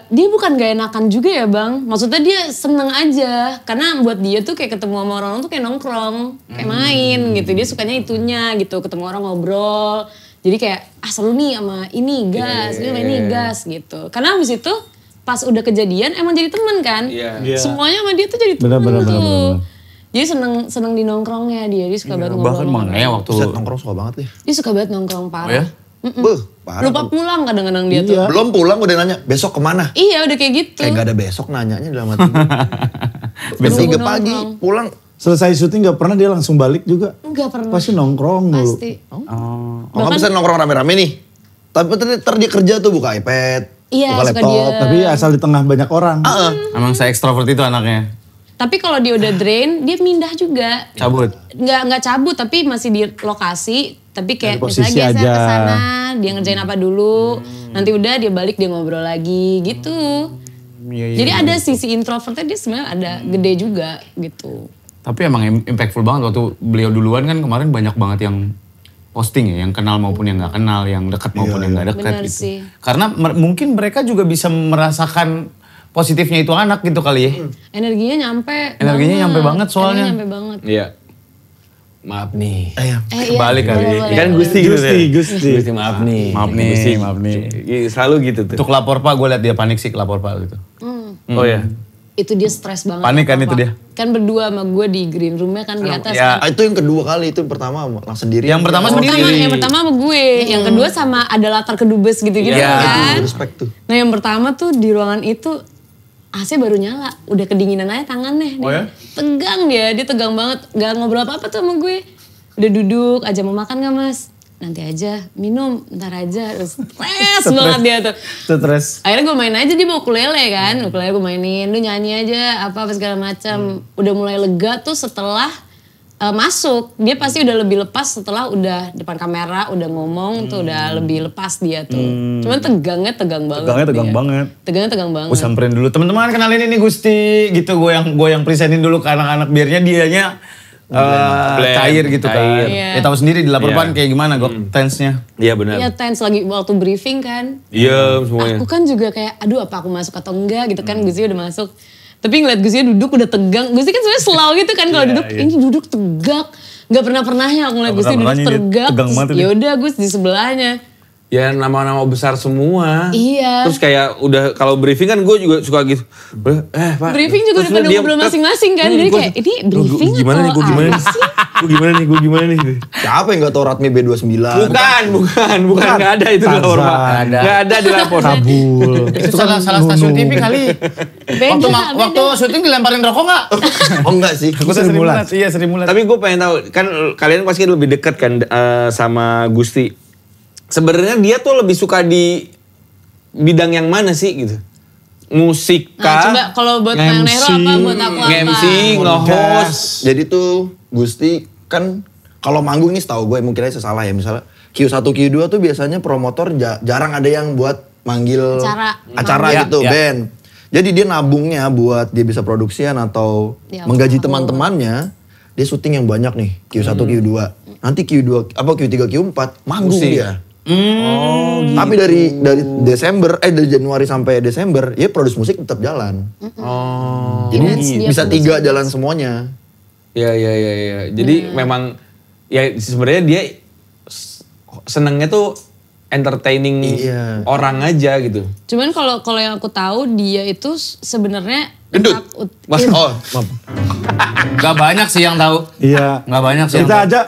dia bukan gak enakan juga ya bang. Maksudnya dia seneng aja. Karena buat dia tuh kayak ketemu sama orang tuh kayak nongkrong. Kayak main gitu. Dia sukanya itunya gitu. Ketemu orang ngobrol. Jadi kayak seru nih sama ini gas. Ini sama ini gas gitu. Karena abis itu pas udah kejadian emang jadi temen kan. Iya. Semuanya sama dia tuh jadi temen Bener. tuh. Jadi seneng di nongkrongnya dia. Dia suka banget ngobrol. Bahkan makanya waktu Set nongkrong suka banget deh. Dia suka banget nongkrong parah. Oh ya? Parah. Lupa pulang kadang-kadang dia tuh. Belum pulang udah nanya, besok kemana? Iya udah kayak gitu. Kayak gak ada besok nanyanya dalam hati gue. Besok Besok 3 nongkrong. pagi pulang. Selesai syuting gak pernah dia langsung balik juga. Enggak pernah. Pasti nongkrong dulu. Pasti. Oh nggak bisa nongkrong rame-rame nih. Tapi ntar dia kerja tuh buka iPad, Iya, buka suka laptop. dia. Tapi asal di tengah banyak orang. emang saya ekstrovert itu anaknya. Tapi kalau dia udah drain, dia pindah juga. Cabut. Nggak cabut, tapi masih di lokasi. Tapi kayak Dari posisi misalnya geser aja. ke sana, dia ngerjain apa dulu. Nanti udah dia balik, dia ngobrol lagi gitu. Jadi ada sisi introvertnya dia sebenarnya ada gede juga gitu. Tapi emang impactful banget waktu beliau duluan kan kemarin banyak banget yang posting ya, yang kenal maupun yang nggak kenal, yang dekat maupun yang nggak dekat Benar gitu. sih. Karena mungkin mereka juga bisa merasakan positifnya itu anak gitu kali ya. Energinya nyampe Nyampe banget soalnya. Energinya nyampe banget. Iya. Maaf nih. Iya, Balik kali. boleh, Kan boleh. Gusti gitu ya. Gusti. Gusti maaf nih. Maaf nih, Gusti. maaf nih. Selalu gitu tuh. Untuk lapor Pak, gue liat dia panik sih lapor Pak gitu. Oh ya. Itu dia stres banget. Panik kan apa-apa. itu dia? Kan berdua sama gue di green roomnya kan di atas. Ya. kan. Itu yang kedua kali, itu yang pertama langsung sendiri. Yang pertama sendiri. Yang pertama sama gue, yang kedua sama ada latar kedubes gitu-gitu Iya. kan. Respect tuh. Nah yang pertama tuh di ruangan itu AC baru nyala, udah kedinginan aja tangannya. Oh ya? Tegang dia tegang banget, gak ngobrol apa-apa tuh sama gue. Udah duduk aja, mau makan gak mas? Nanti aja, minum, ntar aja. Stres banget dia tuh. Stres. Akhirnya gue main aja, dia mau ukulele kan. Ukulele gue mainin, lu nyanyi aja apa segala macam. Udah mulai lega tuh setelah masuk. Dia pasti udah lebih lepas setelah udah depan kamera, udah ngomong tuh udah lebih lepas dia tuh. Cuman tegangnya tegang banget. Tegangnya tegang dia. banget. Tegangnya tegang banget. Gue samperin dulu, teman-teman kenalin ini Gusti gitu. Gue yang presentin dulu ke anak-anak biarnya dianya cair gitu kan. Cair. Iya. Ya tahu sendiri di laporan Iya. kayak gimana gue tense-nya. Iya benar. Iya tense lagi waktu briefing kan. Iya semuanya. Aku kan juga kayak aduh apa aku masuk atau enggak gitu kan. Gusti udah masuk. Tapi ngeliat Gusti duduk udah tegang. Gusti kan sebenarnya slow gitu kan kalau duduk. Ini duduk tegak. Gak pernahnya aku ngeliat Gusti duduk pernahnya dia tegak. tegang banget Ya udah Gus di sebelahnya. Ya nama-nama besar semua. Iya. Terus kayak udah kalau briefing kan gue juga suka gitu. Pak. Briefing juga Terus udah pada dia- ngobrol masing-masing kan. Jadi gua- kayak ini briefing gimana nih, atau gue gimana apa nih? sih? Gue gimana nih gitu. Siapa yang gak tau Ratmi B29? Bukan. Nggak ada itu di lapor Pak. Tarzan. Nggak ada di lapor. Kabul. Itu salah stasiun TV kali. Beda, Waktu syuting dilemparin rokok nggak? Oh enggak sih. Aku Sri Mulat. Iya Sri Mulat. Tapi gue pengen tahu, kan kalian pasti lebih dekat kan sama Gusti. Sebenarnya dia tuh lebih suka di bidang yang mana sih gitu? Musik Nah, kah? coba kalau buat Kang Nero apa buat aku apa? Nge-MC, nge-host. Jadi tuh Gusti kan kalau manggung nih setahu gue mungkin aja salah ya, misalnya Q1 Q2 tuh biasanya promotor jarang ada yang buat manggil acara Ya, gitu ya. band. Jadi dia nabungnya buat dia bisa produksian atau Ya, menggaji betul. teman-temannya, dia syuting yang banyak nih Q1 Q2. Nanti Q2 apa Q3 Q4 manggung Musik. dia. Tapi dari Januari sampai Desember, ya produksi musik tetap jalan. Jadi bisa 3 jalan semuanya. Iya. Jadi memang ya sebenarnya dia senengnya tuh entertaining orang aja gitu. Cuman kalau yang aku tahu dia itu sebenarnya gendut. Gak banyak sih yang tahu. Iya. Gak banyak sih. Kita aja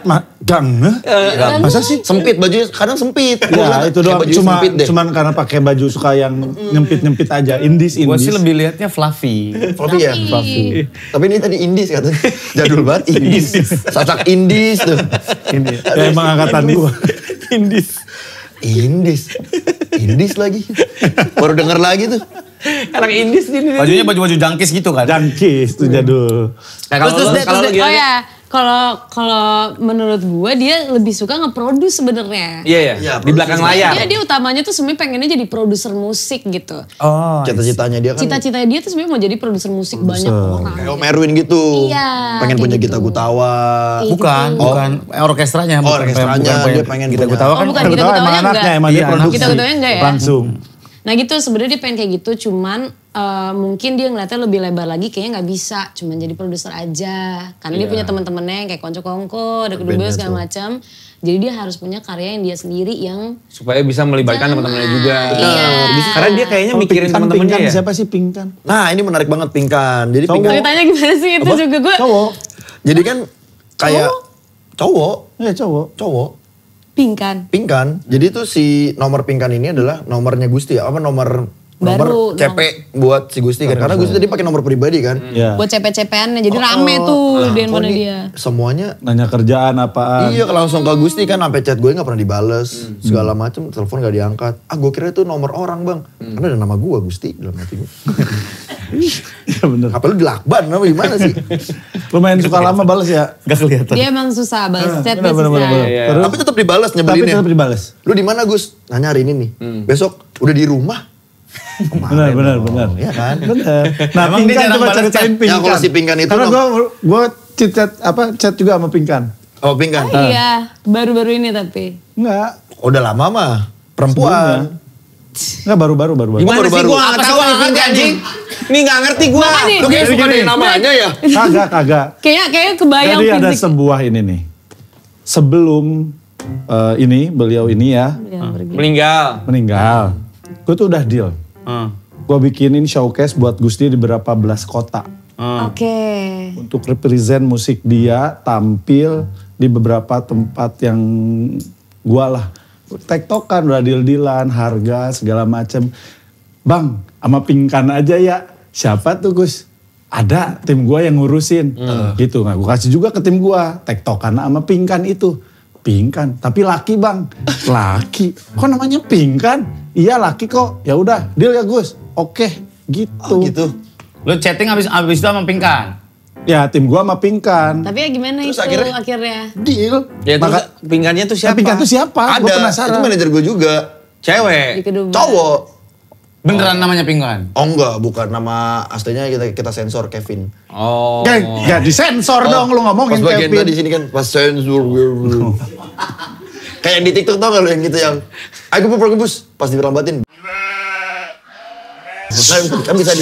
masa sih? Sempit bajunya, kadang sempit. Ya itu doang. Baju sempit deh. Cuman karena pakai baju suka yang nyempit-nyempit aja. Indies. Gue sih lebih liatnya fluffy. Fluffy ya? Fluffy. Tapi ini tadi indies katanya. Jadul banget indies. Sasak indies tuh. Ini. Ya emang angkatan gua. Indies lagi. Baru denger lagi tuh. Anak Indis ini. Bajunya baju-baju jangkis gitu kan? Jangkis tuh jadul. Nah, kalau oh ya, kalau menurut gue dia lebih suka nge-produce sebenarnya. Iya. Di belakang layar. Dia utamanya tuh sebenarnya pengennya jadi produser musik gitu. Oh. Cita-citanya dia kan. Cita-citanya dia tuh sebenarnya mau jadi produser musik banyak orang. Kayak Om Erwin gitu. Iya, Pengen kayak punya gitu. Gita Gutawa. Bukan. Orkestranya. Orkestranya dia pengen Gita punya. Gutawa kan. bukan, Gita Gita Gutawa Gutawanya emang anaknya, enggak. emang dia Iya, produksi. Gita Gutawanya enggak ya? Langsung. Nah gitu sebenarnya dia pengen kayak gitu, cuman mungkin dia ngeliatnya lebih lebar lagi, kayaknya nggak bisa, cuman jadi produser aja. Karena dia punya teman-temannya yang kayak Konco Kongko, ada kedua segala macam. Jadi dia harus punya karya yang dia sendiri yang supaya bisa melibatkan teman-temannya juga. Iya. Karena dia kayaknya mikirin teman-temannya Pinkan, ya. siapa sih Pinkan? Nah ini menarik banget Pinkan. Jadi Cowok. Pinkan. ceritanya gimana sih itu juga gue. Cowok. Jadi kan kayak cowok. Iya cowok. Pinkan. Jadi tuh si nomor Pinkan ini adalah nomornya Gusti ya. Apa nomor Baru, CP buat si Gusti kan. Karena Gusti tadi pakai nomor pribadi kan. Iya. Buat CP-CP-annya, jadi rame tuh di handphone dia. Semuanya Nanya kerjaan apaan. iya langsung ke Gusti kan, sampai chat gue gak pernah dibales. Segala macem, telepon gak diangkat. Gue kira itu nomor orang bang. Karena ada nama gue Gusti dalam hati gue. Iya bener. Apa lu dilakban apa gimana sih? Lumayan suka lama balas ya. Gak kelihatan. Dia emang susah balas chat, dia Bener. susah. Terus, Tapi tetap dibales tapi nyebelinnya. tetap dibales. Lu di mana Gus? Nanya hari ini nih. Besok udah di rumah. Benar. Iya kan? Bener. Nah, Emang dia Pinkan jarang coba balas ceritain chat. Pinkan. Ya, kalau si Pinkan itu Karena gue chat juga sama Pinkan. Oh Pinkan. Iya, baru-baru ini tapi. Enggak. Udah lama mah. Perempuan. Enggak baru-baru. Gimana sih baru-baru. gue gak ngerti gue ngerti anjing. Nih gak ngerti gue. Makanya, Lu kayak Gini, suka gini. dari namanya ya? Kagak. Kayaknya kebayang Jadi ada fisik. sebuah ini nih. Sebelum beliau ini ya meninggal. Gue tuh udah deal. Gue bikinin showcase buat Gusti di beberapa belas kota. Oke. Untuk represent musik dia tampil di beberapa tempat yang gue lah. Tektokan udah deal-dealan, harga segala macem. Bang, sama Pinkan aja ya. Siapa tuh Gus? Ada tim gue yang ngurusin. Gitu, nah, gue kasih juga ke tim gue. Tektokan sama Pinkan itu. Pinkan, tapi laki bang. Laki, kok namanya Pinkan? Iya laki kok. Ya udah, deal ya Gus. Oke, gitu. Oh gitu. Lu chatting abis itu sama Pinkan? Ya tim gue sama Pinkan. Tapi ya gimana Terus itu akhirnya? akhirnya? Deal. Ya terus Pinkannya tuh siapa? Pinkan tuh siapa? Gue Ada. penasaran. Itu manajer gue juga. Di Cewek. kedua. Cowok. Beneran namanya Pinkan? Oh enggak, bukan nama aslinya kita sensor Kevin. Oh. Gak disensor dong lu ngomongin Pas bagian Kevin. tadi sini kan pas sensor. Kayak yang di TikTok tau gak lu yang gitu yang ayo gebus pas dilambatin. Kan bisa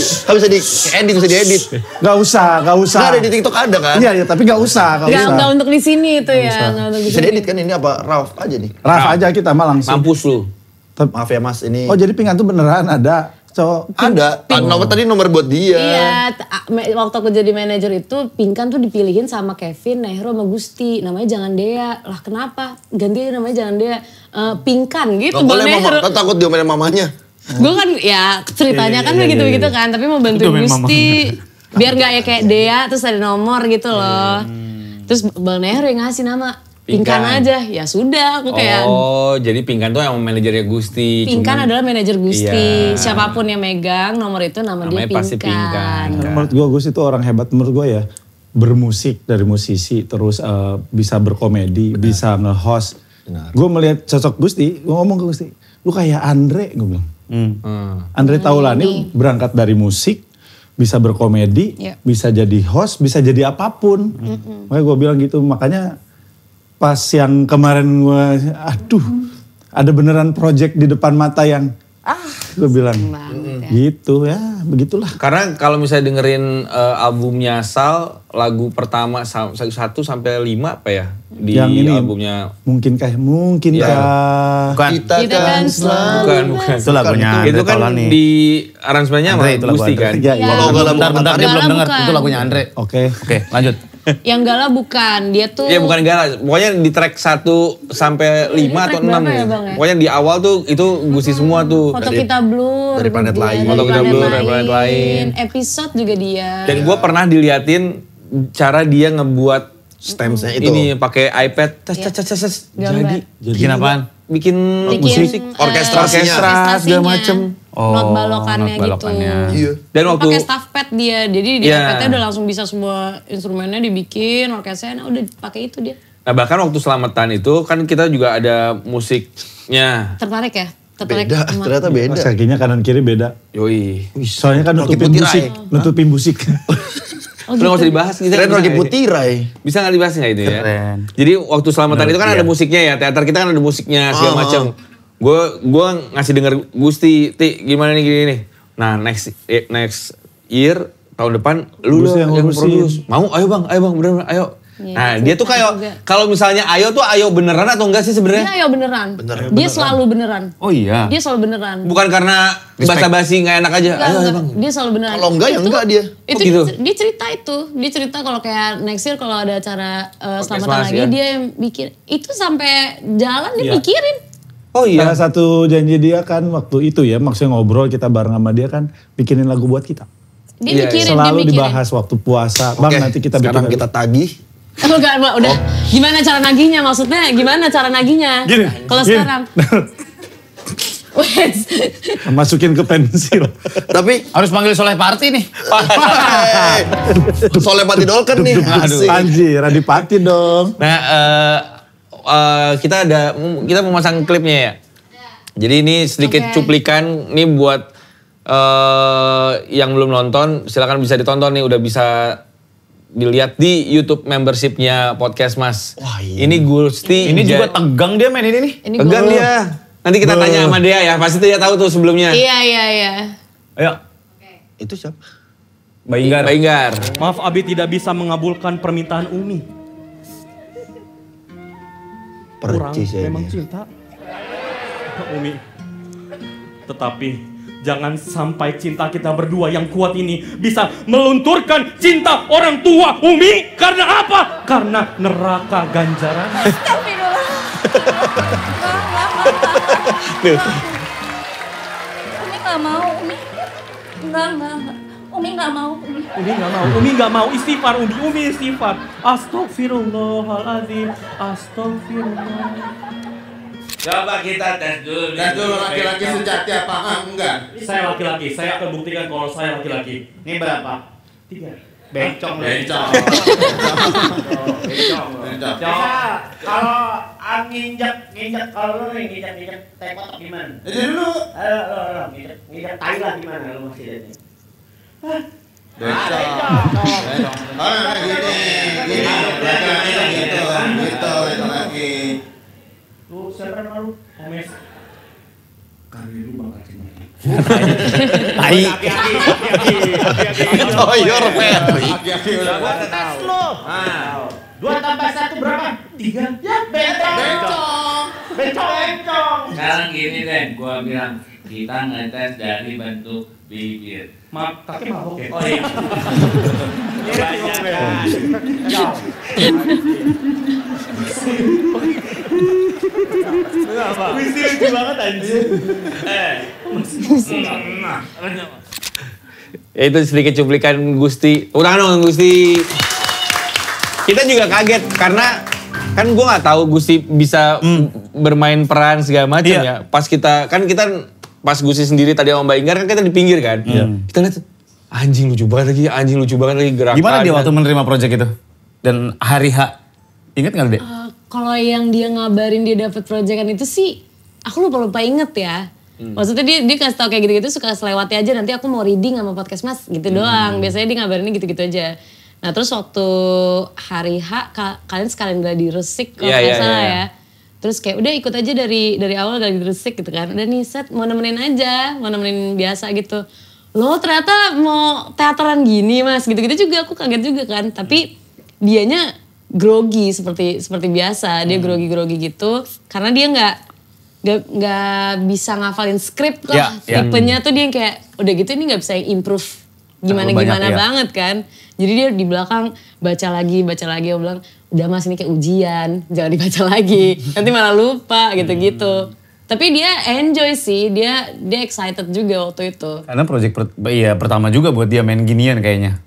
di edit, bisa diedit. Gak usah. Nah, ada di TikTok ada kan? Iya, tapi gak usah. Nggak untuk di sini itu ya. Nggak untuk di Bisa sini. diedit kan ini apa? Ralph aja nih. Raf aja kita mah langsung. Mampus lu. Maaf ya Mas, ini Oh jadi Pinkan tuh beneran ada cowok. ada. Nomor buat dia. Iya, waktu aku jadi manajer itu Pinkan tuh dipilihin sama Kevin, Nehro sama Gusti. Namanya jangan Dea. Lah kenapa? Ganti aja namanya jangan Dea. Pinkan gitu Gak Bang boleh Nehro. kan takut diomelin mamanya. Gue kan ya ceritanya kan begitu-begitu kan. Tapi mau bantuin Gusti. Biar gak ya kayak Dea terus ada nomor gitu loh. Terus Bang Nehro yang ngasih nama. Pinkan aja. Ya sudah aku kayak. Oh, jadi Pinkan tuh yang manajernya Gusti. Pinkan adalah manajer Gusti. Iya. Siapapun yang megang nomor itu Namanya namanya dia pasti Pinkan. Menurut gue Gus itu orang hebat menurut gue ya. Bermusik dari musisi terus bisa berkomedi, bisa nge-host. Gue melihat sosok Gusti, gue ngomong ke Gusti, lu kayak Andre gue bilang. Andre Taulani berangkat dari musik, bisa berkomedi, Iya. bisa jadi host, bisa jadi apapun. Makanya gue bilang gitu, makanya pas yang kemarin gue, aduh ada beneran project di depan mata yang gue bilang gitu ya, begitulah. Karena kalau misalnya dengerin albumnya Sal, lagu pertama 1 sampai 5 apa ya di yang ini, albumnya? Mungkinkah Bukan. Kita kan selalu. Bukan. Itu lagunya Itu Andre kan Taulani. di aransemennya sama Andre, itu lagu Gusti Andre. kan? Ya, ya. Kalau Gala Bentar, bukan dia belum Gala denger. bukan. Itu lagunya Andre. Oke. Oke, lanjut. Yang Gala bukan, dia tuh. Iya bukan Gala, pokoknya di track 1 sampai 5 atau 6 berapa ya, ya. Bang, ya? Pokoknya di awal tuh itu Gusti semua tuh. Foto kita blur. dari planet dia, lain. dari Foto kita blur, dari planet lain. Episode juga dia. Dan gue pernah diliatin cara dia ngebuat Stemsnya itu. ini pakai iPad, Iya. jadi Bikin apaan? bikin musik, orkestrasinya. segala macem. Not balokannya not balokannya. gitu. Iya. Dan waktu Pakai staff pad dia, jadi di Iya. iPad-nya udah langsung bisa semua instrumennya dibikin, orkestrnya udah pakai itu dia. nah bahkan waktu selamatan itu kan kita juga ada musiknya. Tertarik ya? Tertarik Beda, sama- ternyata beda. Mas kakinya kanan kiri beda. Yoi. Soalnya kan Rocky nutupin Putirai. musik, nutupin musik. Oh, Udah gak usah dibahas gitu. Keren Rocky Putirai. Bisa gak dibahas gak itu ya? Keren. Jadi waktu selamatan itu kan ada musiknya ya, teater kita kan ada musiknya segala macam. Gue ngasih denger Gusti, Ti gimana nih gini nih. Nah next year tahun depan lu Gusti yang yang ngurusin. produce. Mau? Ayo bang, bener-bener ayo. Iya, Nah dia tuh juga. kayak kalau misalnya ayo tuh ayo beneran atau enggak sih Dia sebenarnya? ayo beneran. Dia selalu beneran. Oh iya. Dia selalu beneran. Bukan karena basa-basi nggak enak aja. Ayo Enggak. bang. Dia selalu beneran. Kalau enggak ya enggak dia. Itu Oh, gitu? dia cerita itu. Dia cerita kalau kayak next year kalau ada acara selamatan Mas, lagi ya. dia yang bikin. Itu sampai jalan dia mikirin. Oh iya. Salah satu janji dia kan waktu itu ya, maksudnya ngobrol kita bareng sama dia kan bikinin lagu buat kita. Dia Iya, mikirin, Selalu dia mikirin. dibahas waktu puasa. Bang Oke, nanti kita sekarang bikin kita tagih. Oh, enggak, udah. Gimana cara nagihnya maksudnya? Gimana cara nagihnya? Kalau gini. sekarang. Wes. masukin ke pensil. Tapi Harus panggil Soleh Party nih. Soleh Pati Dolken nih. Asik. Anjir, Adipati dong. Nah, kita mau masang klipnya ya. Jadi ini sedikit Oke. cuplikan nih buat yang belum nonton, silakan bisa ditonton nih, udah bisa dilihat di YouTube membershipnya Podcast Mas. Wah, iya. Ini Gusti. Ini juga tegang dia main ini nih. Ini tegang gua- dia. Nanti kita tanya sama dia ya, pasti dia tahu tuh sebelumnya. Iya. Ayo. Itu siapa? Mbak Inggar. Mbak Inggar. Maaf Abi tidak bisa mengabulkan permintaan Umi. Kurang Percis ya memang ini. cinta. Umi. Tetapi jangan sampai cinta kita berdua yang kuat ini bisa melunturkan cinta orang tua Umi. Karena apa? Karena neraka ganjaran. Umi nggak mau, Umi. Enggak. Umi nggak mau, Umi. Umi nggak mau istighfar, Umi istighfar. Astagfirullahaladzim, astagfirullah. Coba kita tes dulu. Dan dulu laki-laki sejati apa enggak? Saya laki-laki, saya akan buktikan kalau saya laki-laki. Ini berapa? 3. Bencong. Kalau nginjek kalau lu nginjek tekot gimana? Jadi dulu. Nginjek tai lah gimana lu masih ini? Bencong. Oh, gini. Laki-laki gitu laki. Lu siapa nama lu? Omes. Kami lu bakal cuma. Tai. Oh, your man. Laki-laki udah gua Tes lu. 2 tambah 1 berapa? 3. Ya, bencong. Sekarang gini deh, gua bilang kita ngetes dari bentuk bibir. Maaf, kakek mabok ya? Oh iya. Wisi lucu banget anjir. Ya itu sedikit cuplikan Gusti. Udah dong Gusti. Kita juga kaget karena kan gue nggak tahu Gusti bisa bermain peran segala macam Iya. ya. Pas kita pas Gusti sendiri tadi sama Mbak Inggar kan kita di pinggir kan. Kita lihat anjing lucu banget lagi gerakan. Gimana dia waktu menerima project itu? Dan hari H. Ingat nggak Dek? Kalau yang dia ngabarin dia dapat proyekan itu sih, aku lupa inget ya. Maksudnya dia kasih tau kayak gitu-gitu suka selewati aja, nanti aku mau reading sama podcast Mas gitu doang. Biasanya dia ngabarinnya gitu-gitu aja. Nah terus waktu hari H kalian sekalian udah di Resik kalau Iya, nggak iya, salah iya. ya. Terus kayak udah ikut aja dari awal dari Gresik gitu kan. Udah nih set mau nemenin aja, mau nemenin biasa gitu. Loh ternyata mau teateran gini mas, gitu-gitu juga aku kaget juga kan. Tapi dianya grogi seperti biasa, dia grogi-grogi gitu. Karena dia nggak bisa ngafalin skrip lah. Tipenya tuh dia yang kayak udah gitu ini nggak bisa improve gimana banget kan. Jadi dia di belakang baca lagi, aku bilang udah mas ini kayak ujian, jangan dibaca lagi, nanti malah lupa gitu-gitu. Tapi dia enjoy sih, dia excited juga waktu itu. Karena project pertama juga buat dia main ginian kayaknya.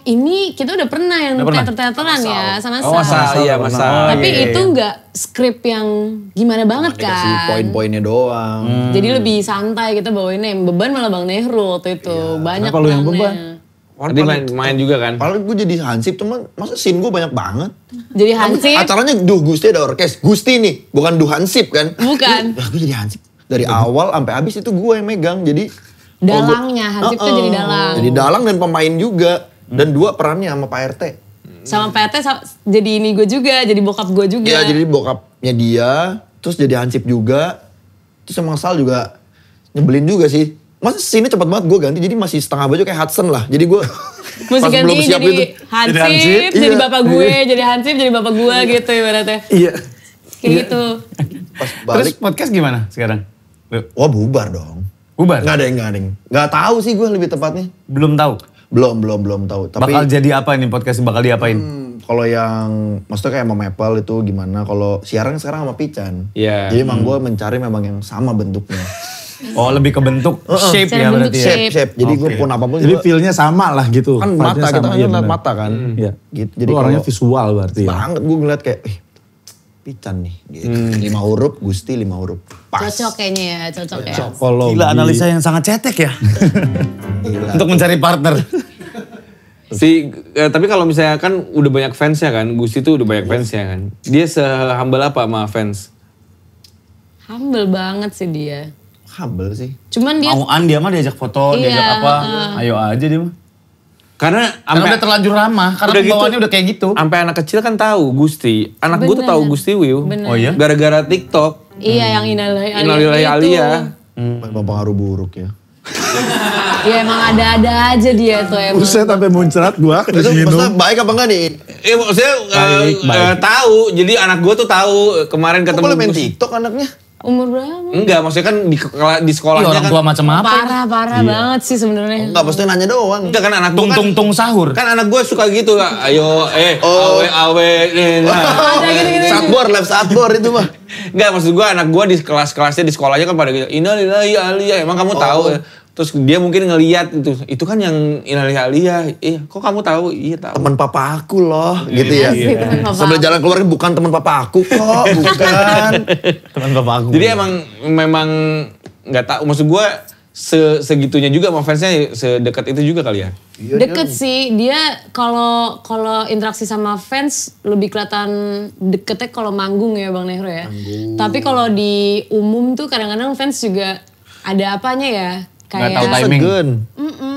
Ini kita udah pernah yang teater-teateran ya sama Sal. Iya Masal. Tapi itu nggak skrip yang gimana banget kan. Dikasih poin-poinnya doang. Jadi lebih santai kita bawainnya. Yang beban malah Bang Nehru waktu itu. Banyak Kenapa lu yang perannya. beban? Tadi main juga kan. Padahal gue jadi Hansip cuman masa scene gue banyak banget. Jadi Hansip. Acaranya Gusti ada orkes. Gusti nih, bukan Hansip kan. Bukan. Gue jadi Hansip. Dari awal sampai habis itu gue yang megang. Jadi Dalangnya, Hansip tuh jadi dalang. Jadi dalang dan pemain juga. Dan 2 perannya sama Pak RT. Sama Pak RT jadi ini gue juga, jadi bokap gue juga. Iya jadi bokapnya dia, terus jadi Hansip juga. Terus sama Sal juga nyebelin juga sih. Masa sini cepet banget gue ganti, jadi masih setengah baju kayak Hudson lah. Jadi gue mesti pas ganti belum siap jadi itu. Hansip, jadi bapak gue, jadi Hansip, jadi bapak gue gitu ibaratnya. Iya. Kayak gitu. Pas Terus balik, podcast gimana sekarang? wah bubar dong. Bubar? Nggak ada yang. Nggak tahu sih gue lebih tepatnya. Belum tahu? Belum tahu. Tapi Bakal jadi apa ini podcast bakal diapain? kalau yang maksudnya kayak sama Maple itu gimana? Kalau siaran sekarang sama Pican. Iya. Jadi emang gue mencari memang yang sama bentuknya. Oh lebih ke bentuk shape Secara ya bentuk berarti ya? Shape. Jadi gue pun apapun Jadi juga- feel-nya sama lah gitu. kan Vibe-nya mata kita sama, kan iya ngeliat bener. mata kan. Iya. Gitu. Jadi orangnya kalau- visual berarti ya. banget gue ngeliat kayak Pican nih. Gitu. 5 huruf, Gusti 5 huruf. Pas. Cocok kayaknya ya, cocok ya. Kalau Gila analisa yang sangat cetek ya. Gila. Untuk mencari partner. Tapi kalau misalnya kan udah banyak fansnya kan, Gusti tuh udah banyak fansnya kan. Dia se-humble apa sama fans? Humble banget sih dia. Humble sih. Cuman dia Mauan dia mah diajak foto, Iya, diajak apa. Ayo aja dia mah. Karena Karena udah terlanjur ramah, karena udah gitu, pembawaannya udah kayak gitu. Sampai anak kecil kan tahu Gusti. Anak gue tuh Bener. tahu Gusti Wiw. Bener. Oh iya? Gara-gara TikTok. iya yang Innalillahi Innalillahi itu. Aliyah. Memang pengaruh buruk ya. Iya emang ada-ada aja dia tuh emang. Buset sampai muncrat gua Itu kasih minum. maksudnya baik apa enggak nih? Maksudnya Baik. tahu. Jadi anak gue tuh tahu kemarin Kok ketemu boleh main Gusti. TikTok anaknya? Umur berapa? Enggak, maksudnya kan di sekolahnya Orang kan. tua macam apa? Parah banget sih sebenarnya. Enggak, maksudnya nanya doang. Enggak kan anak gue kan. Tung sahur. Kan anak gue suka gitu lah. Ayo, awe. Ada gitu-gitu. Satbor itu mah. Enggak, maksud gue anak gue di kelas-kelasnya di sekolahnya kan pada gitu. Innalillahi aliyah. Emang kamu tahu ya? Terus dia mungkin ngeliat itu kan yang Innalillahi aliyah. Iya, kok kamu tahu? Iya tahu. Teman papa aku loh, gitu ya. Asik, teman papa Sambil jalan keluar bukan teman papa aku kok, bukan. Teman bapak aku. Jadi memang nggak tahu. Maksud gue segitunya juga sama fansnya sedekat itu juga kali ya. Deket sih dia kalau interaksi sama fans lebih kelihatan deketnya kalau manggung ya Bang Nehru ya. Tapi kalau di umum tuh kadang-kadang fans juga ada apanya ya. Nggak tahu Kayak timing. Segen.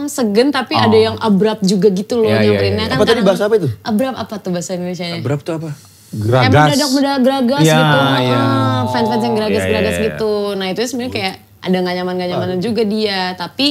segen tapi ada yang abrupt juga gitu loh Iya, nyamperinnya. iya. Kan Apa tadi kadang- bahasa apa itu? Abrupt apa tuh bahasa Indonesianya? Berapa tuh apa? Geragas. Mendadak geragas Iya, gitu. iya. Fans-fans yang geragas-geragas Iya, iya. gitu. Nah itu sebenarnya kayak ada nggak nyaman juga dia. Tapi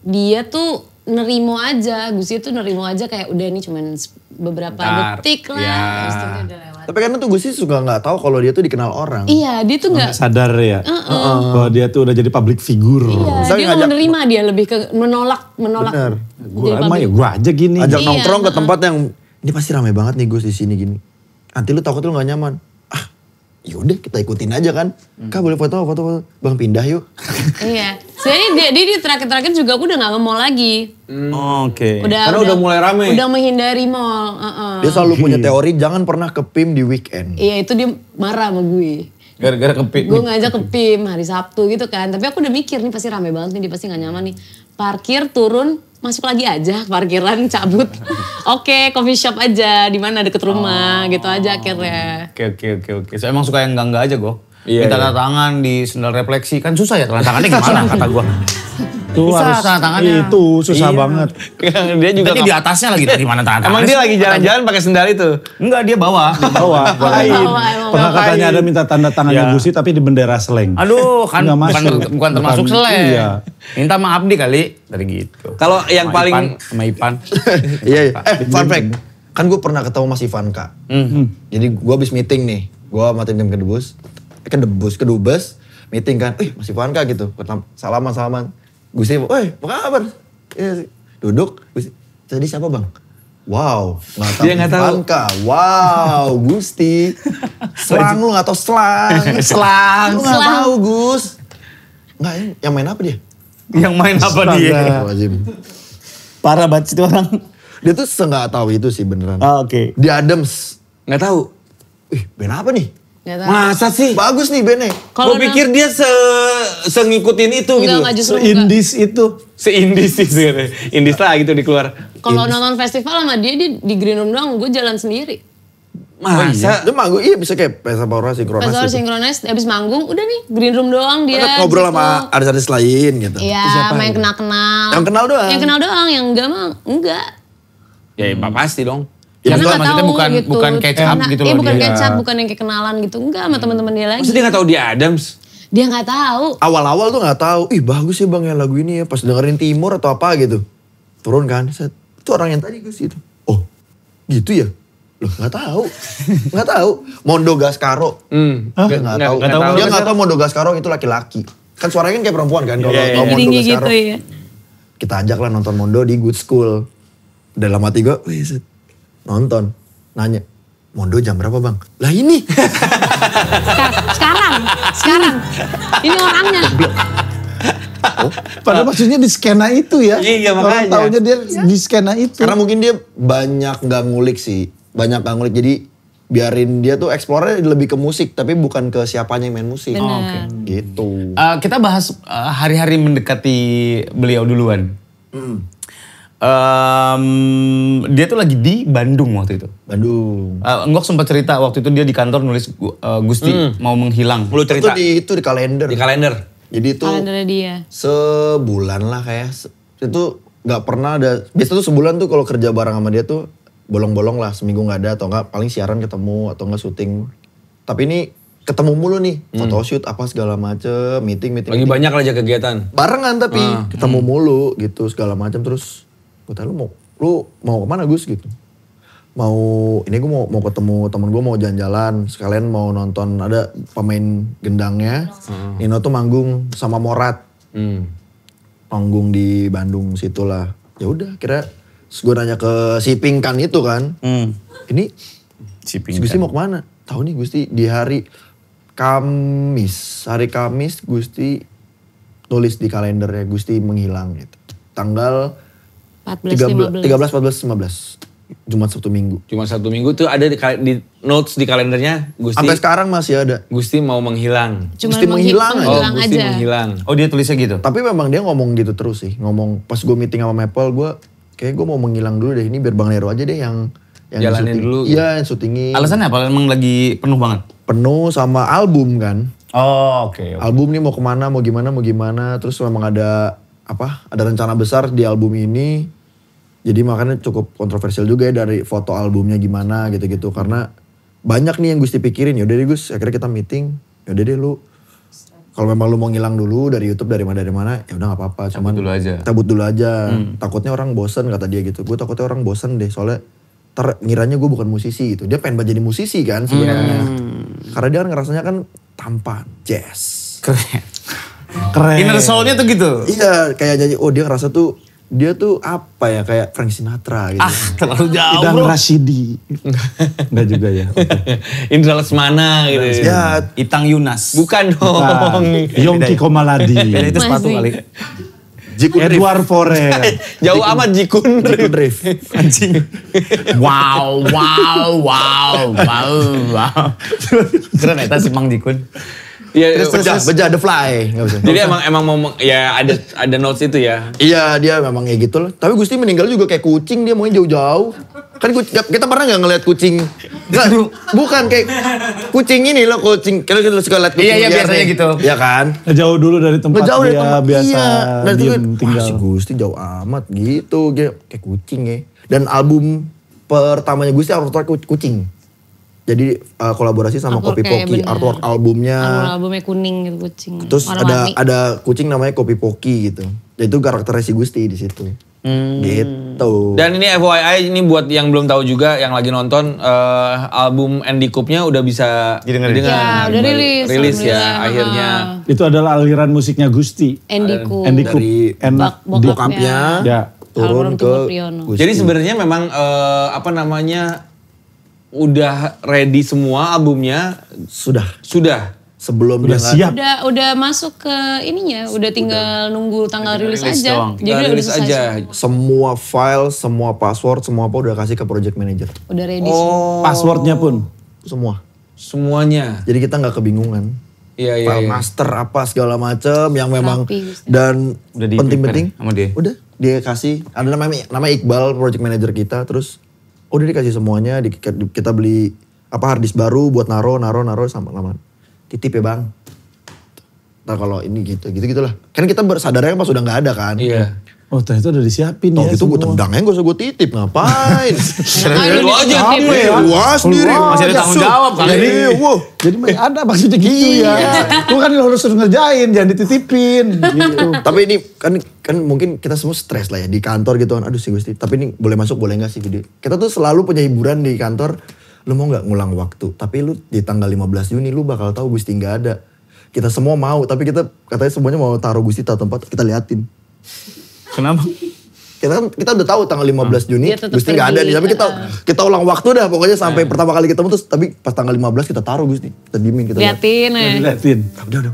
dia tuh nerimo aja. Gusti tuh nerimo aja kayak udah ini cuman beberapa Bentar, detik lah. ya. Habis itu udah lewat. Tapi karena tuh Gusti suka nggak tahu kalau dia tuh dikenal orang. Iya dia tuh nggak. Sadar ya. Bahwa dia tuh udah jadi public figure. Iya, Misalnya dia nggak ngajak- menerima dia lebih ke menolak. Bener. Gue jadi emang ya public. gue aja gini. Ajak Iya, nongkrong ke tempat yang ini pasti ramai banget nih Gus di sini gini. Nanti lu takut lu nggak nyaman. Ah, yaudah kita ikutin aja kan. Kak boleh foto. Bang pindah yuk. Iya. Sebenarnya dia di terakhir-terakhir juga aku udah nggak nge-mall lagi. Oke. Karena udah mulai rame. Udah menghindari mall. Dia selalu punya teori jangan pernah ke PIM di weekend. Iya itu dia marah sama gue. Gara-gara kepik. Gue ngajak ke PIM hari Sabtu gitu kan. Tapi aku udah mikir nih pasti rame banget nih, dia pasti gak nyaman nih. Parkir turun, masuk lagi aja parkiran cabut. Oke, coffee shop aja di mana deket rumah gitu aja akhirnya. Oke. So, emang suka yang enggak aja gue. Minta tanda tangan di sendal refleksi. Kan susah ya tanda tangannya gimana kata gue. Itu Susah tanda tangannya. Itu susah banget. Dia juga Tadi di atasnya lagi dari mana tanda Emang tangannya. dia lagi jalan-jalan pakai sendal itu? Enggak, dia bawa. Bawa. Pernah katanya ada minta tanda tangannya Gusti tapi di bendera Slang. Aduh, kan Nggak masuk. bukan termasuk seleng. Iya. Minta maaf nih kali dari gitu. Kalau yang Sama paling Ipan, sama Ipan. Iya. Fun fact. Kan gue pernah ketemu Mas Ivanka. Jadi gue habis meeting nih. Gue sama tim kedubes. Meeting kan. Mas Ivanka gitu. Salaman. Gusti, apa kabar? Ya, duduk. Gusti, tadi siapa bang? Wow, Dia nggak tahu. Ivanka. Wow, Gusti. Selang lu nggak tahu selang. Lu nggak tahu Gus. Nggak, yang main apa dia? Yang main apa dia? Astagfirullahaladzim. Parah banget itu orang. Dia tuh nggak tahu itu sih beneran. Oke. Di Adams. nggak tahu. Band apa nih? Nggak tahu. Masa sih? Bagus nih bandnya. Gue pikir dia ngikutin itu gitu. Enggak justru enggak. Indis itu. Se-indis sih sebenarnya. Indis lah gitu dikeluar. Kalau nonton festival sama dia di green room doang, gue jalan sendiri. Masa? Dia manggung, iya bisa kayak Pesta Paura Sinkronis Festival gitu. sinkronis, habis manggung, udah nih green room doang dia. Kan ngobrol gitu. sama artis-artis lain gitu. Iya, main kenal-kenal. Yang kenal doang? Yang kenal doang, yang enggak mah enggak. Ya pasti dong. Ya, Karena maksudnya nggak tahu bukan- gitu. bukan catch up Karena- gitu iya, loh bukan dia. catch up, bukan yang kayak kenalan gitu. Enggak, sama teman-teman dia lagi. Maksudnya dia nggak tahu dia Adams? Dia nggak tahu. Awal-awal tuh nggak tahu, ih bagus sih bang ya lagu ini ya. Pas dengerin Timur atau apa gitu. Turun kan, set, itu orang yang tadi Gus itu. Oh, gitu ya? Loh nggak tahu. Nggak tahu. Mondo Gascaro. Dia nggak tahu. Dia nggak tahu Mondo Gascaro itu laki-laki. Kan suaranya kan kayak perempuan kan kalau tahu Mondo Tinggi Gascaro. gitu ya. Kita ajak lah nonton Mondo di Good School. Dalam hati gue, wih set, nonton. Nanya, Mondo jam berapa bang? Lah ini. Sekarang. Ini orangnya. Padahal maksudnya di skena itu ya. Iya, Orang makanya. taunya dia di skena itu. Karena mungkin dia banyak nggak ngulik sih. Banyak nggak ngulik. Jadi biarin dia tuh explore lebih ke musik. Tapi bukan ke siapanya yang main musik. Benar. Gitu. Kita bahas hari-hari mendekati beliau duluan. Dia tuh lagi di Bandung waktu itu. Bandung. Ngok sempat cerita waktu itu dia di kantor nulis Gusti mau menghilang. Lu cerita Itu di kalender. di kalender. Jadi itu Kalendernya dia. sebulan lah kayak. Itu nggak pernah ada. Biasanya tuh sebulan tuh kalau kerja bareng sama dia tuh bolong-bolong lah. Seminggu nggak ada atau nggak paling siaran ketemu atau nggak syuting. Tapi ini ketemu mulu nih. Photoshoot apa segala macem. Meeting. Lagi banyak aja kegiatan. Barengan tapi ketemu mulu gitu segala macam. Terus gue tanya lu mau kemana Gus gitu. Ini gue mau ketemu temen gue mau jalan-jalan. Sekalian mau nonton ada pemain gendangnya. Nino tuh manggung sama Morat. Manggung di Bandung situlah. Ya udah kira gue nanya ke si Pinkan itu kan. Ini Si Gusti mau kemana? Tahu nih Gusti di hari Kamis. Hari Kamis Gusti tulis di kalendernya Gusti menghilang gitu. Tanggal 14, 15. 13, 14, 15. Jumat Sabtu Minggu. Cuma 1 minggu tuh ada di notes di kalendernya Gusti. Sampai sekarang masih ada. Gusti mau menghilang. Cuma Gusti menghilang aja. menghilang Gusti aja. menghilang. Oh dia tulisnya gitu? Tapi memang dia ngomong gitu terus sih. Ngomong pas gue meeting sama Maple gue kayak gue mau menghilang dulu deh. Ini biar Bang Nero aja deh yang Jalanin syuting. dulu. Iya yang syutingin. Alasannya apa? Emang lagi penuh banget? Penuh sama album kan. Oh oke. Album nih mau kemana, mau gimana. Terus memang ada ada rencana besar di album ini. Jadi makanya cukup kontroversial juga ya dari foto albumnya gimana gitu-gitu. Karena banyak nih yang Gusti pikirin. Yaudah deh Gus, akhirnya kita meeting. Yaudah deh lu, kalau memang lu mau ngilang dulu dari YouTube dari mana, ya udah gak apa-apa. Cuman cabut dulu aja. Takutnya orang bosen kata dia gitu. Gue takutnya orang bosen deh soalnya ngiranya gue bukan musisi gitu. Dia pengen jadi musisi kan sebenarnya. Karena dia kan ngerasanya kan tampan, jazz. Keren. Inner soul-nya tuh gitu? Iya kayak jadi, dia ngerasa tuh, dia tuh apa ya, kayak Frank Sinatra gitu. Terlalu jauh Dan bro. Rashidi. Enggak juga ya. Indra Lesmana gitu. Ya, Itang Yunas. Bukan dong. Yongki Komaladi. Beda itu sepatu Masih. kali. Jikun Drift. Edward Forel. Jauh amat Jikun. Jikun Drift. Anjing. Wow. Keren eta si Mang Jikun. Iya, Beja The Fly. Nggak usah. jadi emang mau ya ada notes itu ya. Iya dia memang kayak gitu loh. Tapi Gusti meninggal juga kayak kucing, dia maunya jauh-jauh. Kan kita pernah gak ngeliat kucing Enggak, bukan kayak kucing ini loh, kucing. Kalau kita suka lihat kucing. Iya, biasanya gitu. Iya kan? Ngejauh dulu dari tempat Ngejauh dari dia tempat, biasa Dan itu diem tinggal. si Gusti jauh amat gitu, kayak kucing ya. Dan album pertamanya Gusti artwork kucing. Jadi kolaborasi sama Artwork Kopi kayak Poki, bener. artwork albumnya. Albumnya kuning gitu kucing. Terus Warna-warni. ada kucing namanya Kopi Poki gitu. Itu karakternya si Gusti di situ. Gitu. Dan ini FYI, ini buat yang belum tahu juga, yang lagi nonton, album Andy Coop-nya udah bisa Didengerin. didengar. Ya, udah rilis. Rilis ya, Alhamdulillah. akhirnya. Itu adalah aliran musiknya Gusti. Andy Coop. Andy Coop. Dari Enak di bokapnya Ya. turun Almarhum ke Tumor Priyono. Gusti. Jadi sebenarnya memang udah ready semua albumnya, sudah sudah. sebelum Udah dia siap. Udah masuk ke ininya, udah tinggal nunggu tanggal rilis rilis aja. doang. Jadi udah rilis selesai. aja. semua file, semua password, semua apa udah kasih ke project manager. Udah ready semua. Passwordnya pun. Semua. Semuanya. Jadi kita nggak kebingungan. Iya. File master apa segala macam yang memang Rapi, Gusti. dan Udah di penting-penting prepare sama dia. Udah dia kasih. Ada nama Iqbal project manager kita, terus udah dikasih semuanya, kita beli hard disk baru buat naro sama lama. Titip ya Bang. Nah kalau ini gitu-gitulah. Kan kita bersadarnya pas udah nggak ada kan. Iya. Oh ternyata udah disiapin Tau ya gitu gue semua. tendangnya gak usah gue titip, ngapain? Lu aja Apa ya? Gua sendiri. Masih ada tanggung jawab kali. Jadi, Wow. jadi ada maksudnya gitu ya. Lu kan harus ngerjain, jangan dititipin. Gitu. Tapi ini kan mungkin kita semua stres lah ya di kantor gitu kan. Aduh sih Gusti, tapi ini boleh masuk boleh gak sih video? Kita tuh selalu punya hiburan di kantor. Lu mau gak ngulang waktu? Tapi lu di tanggal 15 Juni lu bakal tahu Gusti gak ada. Kita semua mau, tapi kita katanya semuanya mau taruh Gusti tahu tempat, kita liatin. Kenapa? Kita udah tahu tanggal 15 Juni Dia tetep Gusti gak ada pergi. nih. Tapi kita ulang waktu dah pokoknya sampai pertama kali ketemu terus. Tapi pas tanggal 15 kita taruh Gusti. Kita diemin, kita lihat. Liatin ya. Liatin. Udah.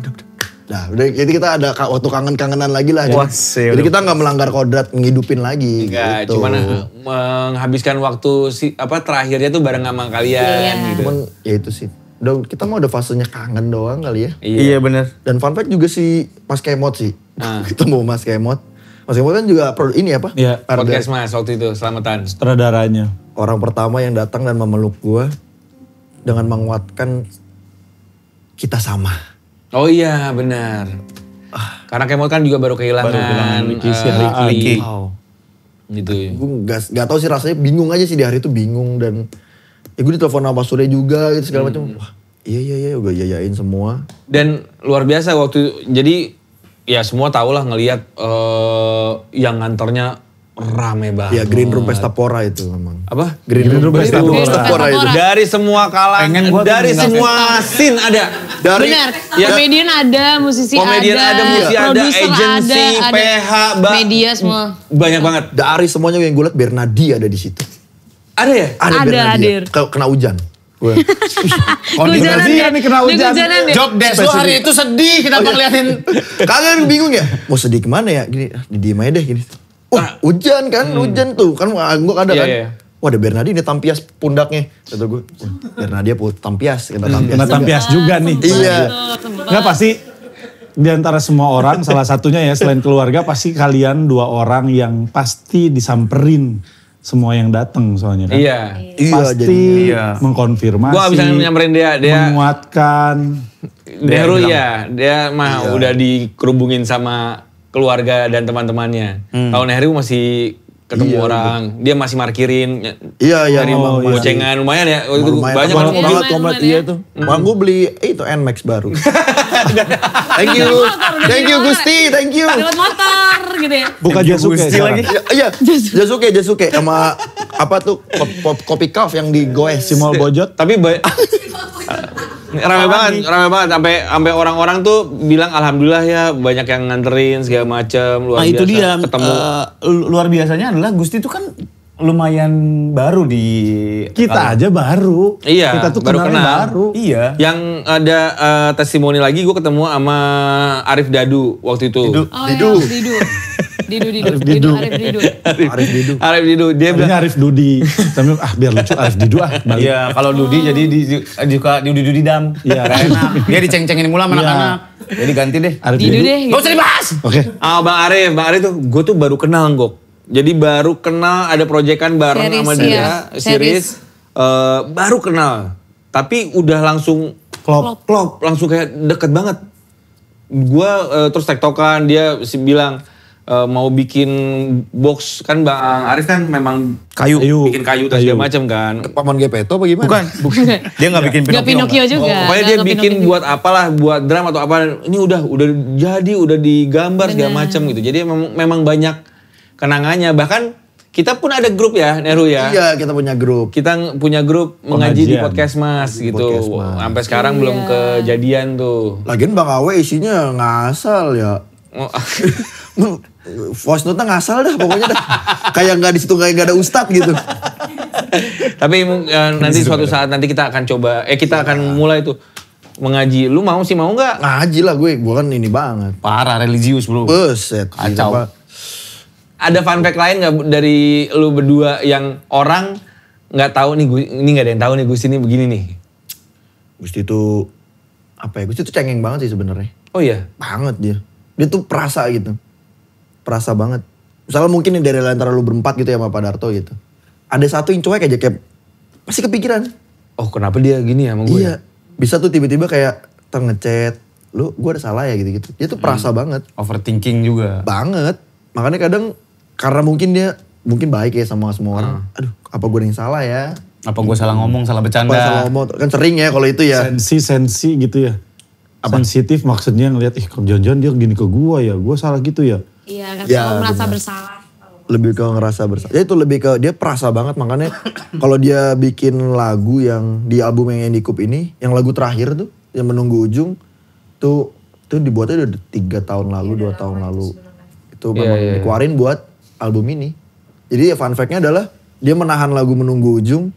Nah, jadi kita ada waktu kangen-kangenan lagi lah. Wah, Jadi kita nggak melanggar kodrat, ngidupin lagi. Enggak, gitu. cuman menghabiskan waktu terakhirnya tuh bareng sama kalian gitu. Cuman ya itu sih. Kita mah udah fasenya kangen doang kali ya. Iya bener. Dan fun fact juga si Mas Kemot sih. Ketemu Mas Kemot. Mas Kemot kan juga ini apa? Iya, Podcast Mas waktu itu, selamatan. Sutradaranya. Orang pertama yang datang dan memeluk gua dengan menguatkan kita sama. Oh iya, benar. Karena Kemot kan juga baru kehilangan Ricky Sihaan. Ricky. Wow. Gitu. Gue gak tahu sih rasanya, bingung aja sih di hari itu, bingung. Dan ya gue ditelepon sama Surya juga gitu segala macam. Wah iya gue yayain semua. Dan luar biasa waktu, jadi ya semua tau lah ngelihat yang ngantornya rame banget. Ya Green Room Pesta Pora itu memang. Apa? Green Room Pesta Pora itu. Dari semua kalangan, dari semua scene ada. Dari Benar, Ya. komedian ada, musisi Komedian ada, musisi ada, produser agensi, ada, PH, media semua. Banyak banget. dari semuanya yang gue liat Bernadi ada di situ. Ada ya? Ada, Bernadi. hadir. Kena hujan. Gue. Kehujanan dia nih kena hujan. Kehujanan dia. Job desk lu hari itu sedih, kenapa ngeliatin? Kalian bingung ya? Mau sedih kemana ya? Gini, diem aja deh gini. Wah hujan kan, hujan tuh. Kan gue ada Iya, kan. iya. Wah ada Bernadi ini tampias pundaknya. Kata gue, Bernadi tampias. Kata tampias. Kena juga. tampias juga nih. Iya. Nggak pasti di antara semua orang, salah satunya ya selain keluarga pasti kalian dua orang yang pasti disamperin semua yang datang soalnya kan. Iya. Iya, Pasti jadinya. mengkonfirmasi. Gua bisa nyamperin dia. Menguatkan. Deru ya, dia mah udah dikerubungin sama keluarga dan teman-temannya. Kalau Heru masih ketemu orang, dia masih markirin. Iya. Dari bocengan lumayan ya. Waktu itu Lumayan. banyak Banget orang banget mobil. komplit iya tuh. Bang gue beli itu NMAX baru. Thank you. Thank you Gusti, thank you. Dapat motor gitu ya. Buka Jasuke sekarang. Iya, Jasuke sama apa tuh kopi kaf yang digoes. Simol Bojot. Tapi rame banget sampai orang-orang tuh bilang alhamdulillah ya banyak yang nganterin segala macem, luar Nah biasa itu dia, ketemu. luar biasanya adalah Gusti itu kan lumayan baru di... Kita aja baru. Iya, Kita tuh baru kenalnya kenal. baru. Iya. Yang ada testimoni lagi, gue ketemu sama Arif Dadu waktu itu. Oh Didu. Arif Didu. Arif Didu, dia bilang, Tadinya Arif Dudi. Tapi biar lucu Arif Didu balik. Iya, kalau Dudi jadi juga Dudi Dam. Iya. Gak enak. Dia diceng-cengin mula sama anak-anak. Jadi ganti deh. Arif Didu deh. Gak usah dibahas. Oke. Bang Arif tuh, gue tuh baru kenal Gok. Jadi baru kenal ada proyekan bareng sama dia, series. baru kenal, tapi udah langsung klop, langsung kayak deket banget. Gue terus tektokan, dia bilang mau bikin box, kan Bang Arif kan memang bikin kayu dan segala macam kan. Paman Gepeto apa gimana? Bukan. Dia nggak bikin Pinocchio juga. Pokoknya dia bikin buat apalah, buat drum atau apa. Ini udah jadi, udah digambar segala macam gitu. Jadi memang banyak kenangannya. Bahkan kita pun ada grup ya, Neru ya. Iya, kita punya grup. Kita punya grup mengaji di Podcast Mas gitu. Podcast Mas. Sampai sekarang belum kejadian tuh. Lagian Bang Awe isinya ngasal ya. Voice note-nya ngasal dah pokoknya dah. Kayak nggak di situ, kayak nggak ada ustadz gitu. Tapi nanti suatu saat nanti kita akan coba, kita akan mulai tuh mengaji. Lu mau nggak? Ngaji lah gue kan ini banget. Parah, religius bro. Buset. Kacau. Ada fun fact lain nggak dari lu berdua yang orang nggak tahu nih, ini nggak ada yang tahu nih Gusti ini begini nih. Gusti itu apa ya? Gusti itu cengeng banget sih sebenarnya. Oh iya? Banget dia. Dia tuh perasa gitu. Perasa banget. Misalnya mungkin nih dari antara lu berempat gitu ya sama Pak Darto gitu. Ada satu yang cuek aja kayak pasti kepikiran. Oh kenapa dia gini ya sama gue? Iya. Bisa tuh tiba-tiba kayak ngechat. Lu gue ada salah ya gitu-gitu. Dia tuh perasa banget. Overthinking juga. Banget. Makanya kadang karena mungkin dia baik ya sama semua orang. Aduh apa gue yang salah ya. Apa gue salah ngomong, salah bercanda. Apa salah ngomong. Kan sering ya kalau itu ya. Sensi gitu ya. Sensitif maksudnya ngelihat jangan-jangan dia gini ke gua ya. Gua salah gitu ya. Iya, karena merasa bersalah. Lebih ke ngerasa bersalah. Ya itu lebih ke dia perasa banget, makanya kalau dia bikin lagu yang di album yang Indie Cup ini, yang lagu terakhir tuh, yang Menunggu Ujung, tuh dibuatnya udah 3 tahun lalu, 2 tahun lalu. Itu memang dikeluarin buat album ini. Jadi ya fun fact-nya adalah dia menahan lagu Menunggu Ujung,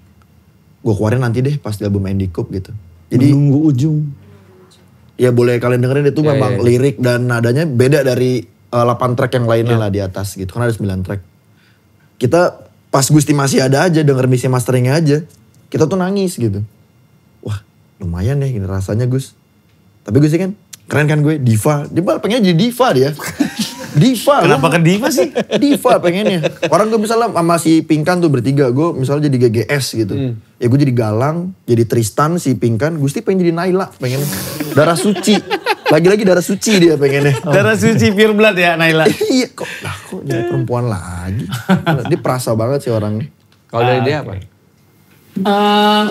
gue keluarin nanti deh pas di album Indie Cup gitu. Jadi Menunggu Ujung. Ya boleh kalian dengerin itu memang lirik dan nadanya beda dari 8 track yang lainnya lah di atas gitu. Karena ada 9 track. Kita pas Gusti masih ada aja denger misi masteringnya aja. Kita tuh nangis gitu. Wah lumayan deh gini rasanya Gus. Tapi Gusti kan keren kan gue diva. Dia pengen jadi diva dia. Diva. Kenapa ke diva sih? Diva pengennya. Orang gue misalnya sama si Pinkan tuh bertiga. Gue misalnya jadi GGS gitu. Ya gue jadi Galang, jadi Tristan, si Pinkan. Gusti pengen jadi Naila pengen. Darah suci. Lagi-lagi darah suci dia pengennya. Darah suci pure blood ya Naila. Iya kok jadi perempuan lagi. Dia perasa banget sih orangnya. Kalau dari dia apa?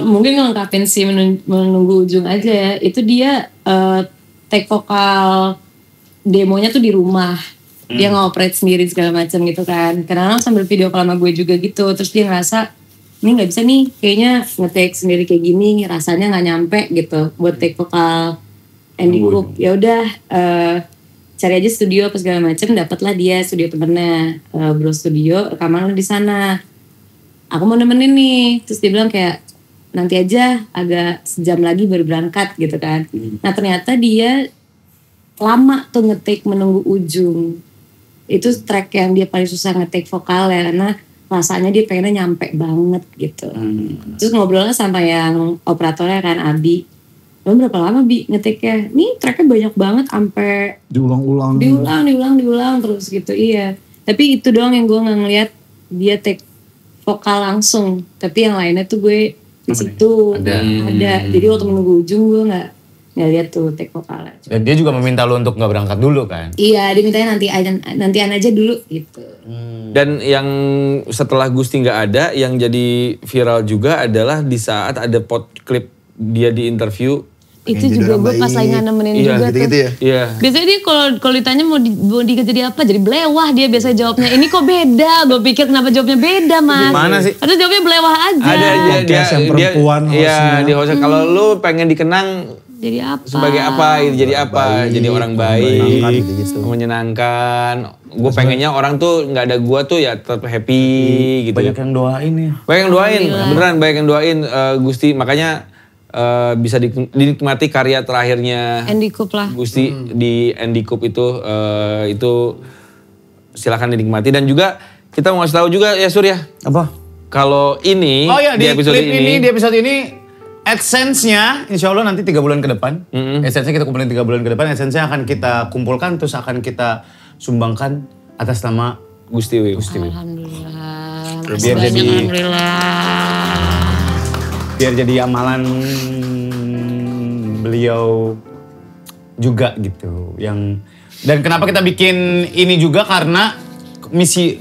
Mungkin ngelengkapin si Menunggu Ujung aja ya. Itu dia take vokal demonya tuh di rumah. Dia ngoperate sendiri segala macam gitu kan. Kadang-kadang sambil video call sama gue juga gitu. Terus dia ngerasa ini nggak bisa nih, kayaknya nge-take sendiri kayak gini rasanya nggak nyampe gitu buat take vokal Indie Cup. Ya udah cari aja studio apa segala macam. Dapatlah dia studio temennya Bro Studio, rekaman di sana. Aku mau nemenin nih. Terus dia bilang kayak nanti aja agak sejam lagi baru berangkat gitu kan. Nah ternyata dia lama tuh nge-take Menunggu Ujung. Itu track yang dia paling susah nge-take vokal ya, karena rasanya dia pengennya nyampe banget gitu. Terus ngobrolnya sama yang operatornya kan Abi. Lo berapa lama Bi nge-take-nya? Nih tracknya banyak banget sampai diulang-ulang terus gitu. Iya. Tapi itu doang yang gue gak ngeliat dia take vokal langsung. Tapi yang lainnya tuh gue di situ ada. Jadi waktu Menunggu Ujung gue nggak lihat tuh take vokalnya. Dan dia juga meminta lu untuk nggak berangkat dulu kan? Iya, dia mintanya nantian aja dulu gitu. Dan yang setelah Gusti nggak ada, yang jadi viral juga adalah di saat ada klip dia di interview. Itu juga gue pas lagi nemenin juga gitu-gitu tuh. ya? Iya. Biasanya dia kalau ditanya mau jadi apa, jadi belewah dia biasa jawabnya. Ini kok beda? Gue pikir kenapa jawabnya beda Mas. Gimana sih? Terus jawabnya belewah aja. Ada dia yang perempuan Iya, di hostnya. Kalau lu pengen dikenang jadi apa? sebagai apa? Jadi apa? Jadi orang baik, menyenangkan. Gue pengennya orang tuh nggak ada gua tuh ya tetap happy gitu. Banyak yang doain ya. Banyak yang doain, beneran banyak yang doain Gusti. Makanya bisa dinikmati karya terakhirnya Indie Cup lah. Gusti di Indie Cup itu silakan dinikmati. Dan juga kita mau kasih tahu juga ya Surya. Apa? Kalau ini di episode ini AdSense-nya insya Allah nanti 3 bulan ke depan. AdSense-nya kita kumpulin 3 bulan ke depan. AdSense-nya akan kita kumpulkan terus akan kita sumbangkan atas nama Gusti Wib. Alhamdulillah. Biar jadi Alhamdulillah. biar jadi amalan beliau juga gitu. Dan kenapa kita bikin ini juga karena misi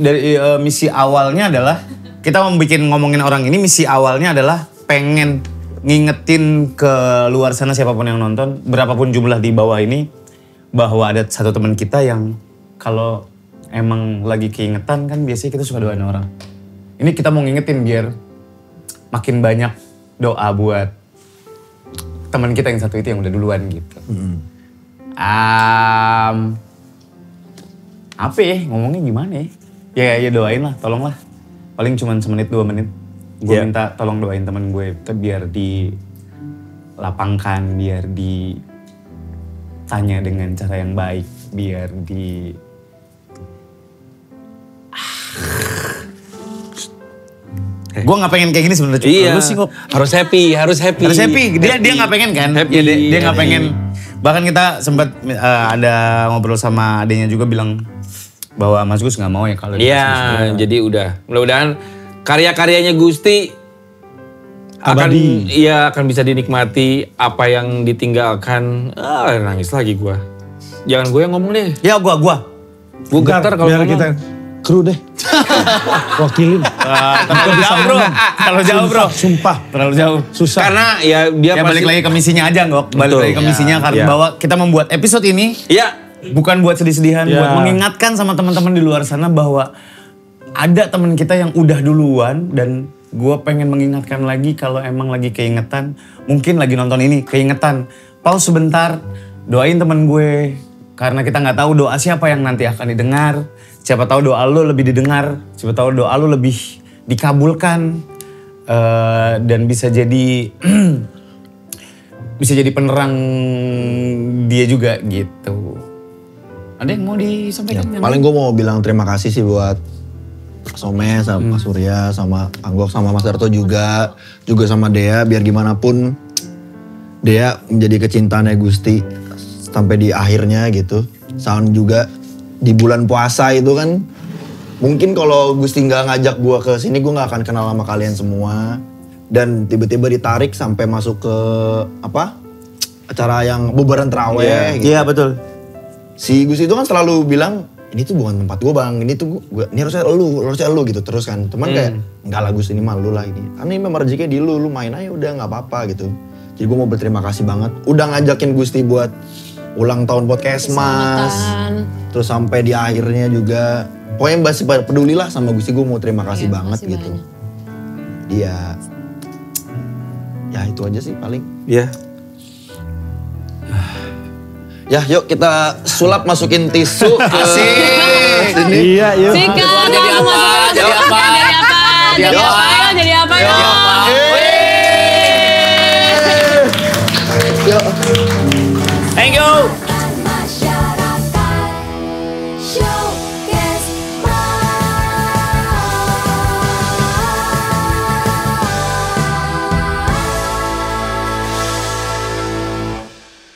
awalnya adalah kita mau bikin ngomongin orang ini, misi awalnya adalah pengen ngingetin ke luar sana siapapun yang nonton, berapapun jumlah di bawah ini, bahwa ada satu teman kita yang kalau emang lagi keingetan kan biasanya kita suka doain orang. Ini kita mau ngingetin biar makin banyak doa buat teman kita yang satu itu yang udah duluan gitu. Apa ya, ngomongnya gimana ya? Ya doain lah, tolong lah. Paling cuma 1 menit 2 menit. Gue minta tolong doain teman gue biar dilapangkan, biar ditanya dengan cara yang baik, biar gue nggak pengen kayak gini sebenarnya. Iya. Lu sih kok harus happy. Dia nggak pengen kan? Happy. Dia nggak pengen. Bahkan kita sempat ada ngobrol sama adenya juga bilang bahwa Mas Gus nggak mau ya kalau. Iya. Jadi mudah-mudahan karya-karyanya Gusti akan bisa dinikmati. Apa yang ditinggalkan, nangis lagi gue. Jangan gue yang ngomong deh. Ya gue getar kalau ngomong. Kita kru deh. Wakilin. Terlalu jauh bro. Sumpah. Terlalu jauh. Susah. Karena ya dia pasti balik lagi ke misinya aja Ngok. Balik lagi ke misinya karena bahwa kita membuat episode ini. Bukan buat sedih-sedihan. Buat mengingatkan sama teman-teman di luar sana bahwa ada teman kita yang udah duluan. Dan gue pengen mengingatkan lagi kalau emang lagi keingetan. Mungkin lagi nonton ini keingetan. Pause sebentar. Doain teman gue. Karena kita gak tahu doa siapa yang nanti akan didengar. Siapa tahu doa lo lebih didengar, siapa tahu doa lo lebih dikabulkan, dan bisa jadi penerang dia juga gitu. Ada yang mau disampaikan? Paling gue mau bilang terima kasih sih buat Some sama Mas Surya, sama Anggok, sama Mas Darto juga sama Dea. Biar gimana pun Dea menjadi kecintaannya Gusti sampai di akhirnya gitu. Sound juga. Di bulan puasa itu kan, mungkin kalau Gusti nggak ngajak gue ke sini, gue nggak akan kenal sama kalian semua. Dan tiba-tiba ditarik sampai masuk ke acara yang bubaran terawih. Iya betul. Si Gusti itu kan selalu bilang, ini tuh bukan tempat gue bang, ini harusnya lu gitu terus kan. Cuman kayak nggak lah Gus, ini malu lah ini. Karena ini memang rezekinya di lu main aja udah nggak apa-apa gitu. Jadi gue mau berterima kasih banget, udah ngajakin Gusti buat ulang tahun podcast Mas, terus sampai di akhirnya juga, pokoknya masih pedulilah sama Gusti. Gue mau terima kasih banget gitu. Dia, ya itu aja sih paling. Iya. Ya yuk kita sulap masukin tisu ke sini. Iya yuk. Sikat, jadi apa? Jadi apa?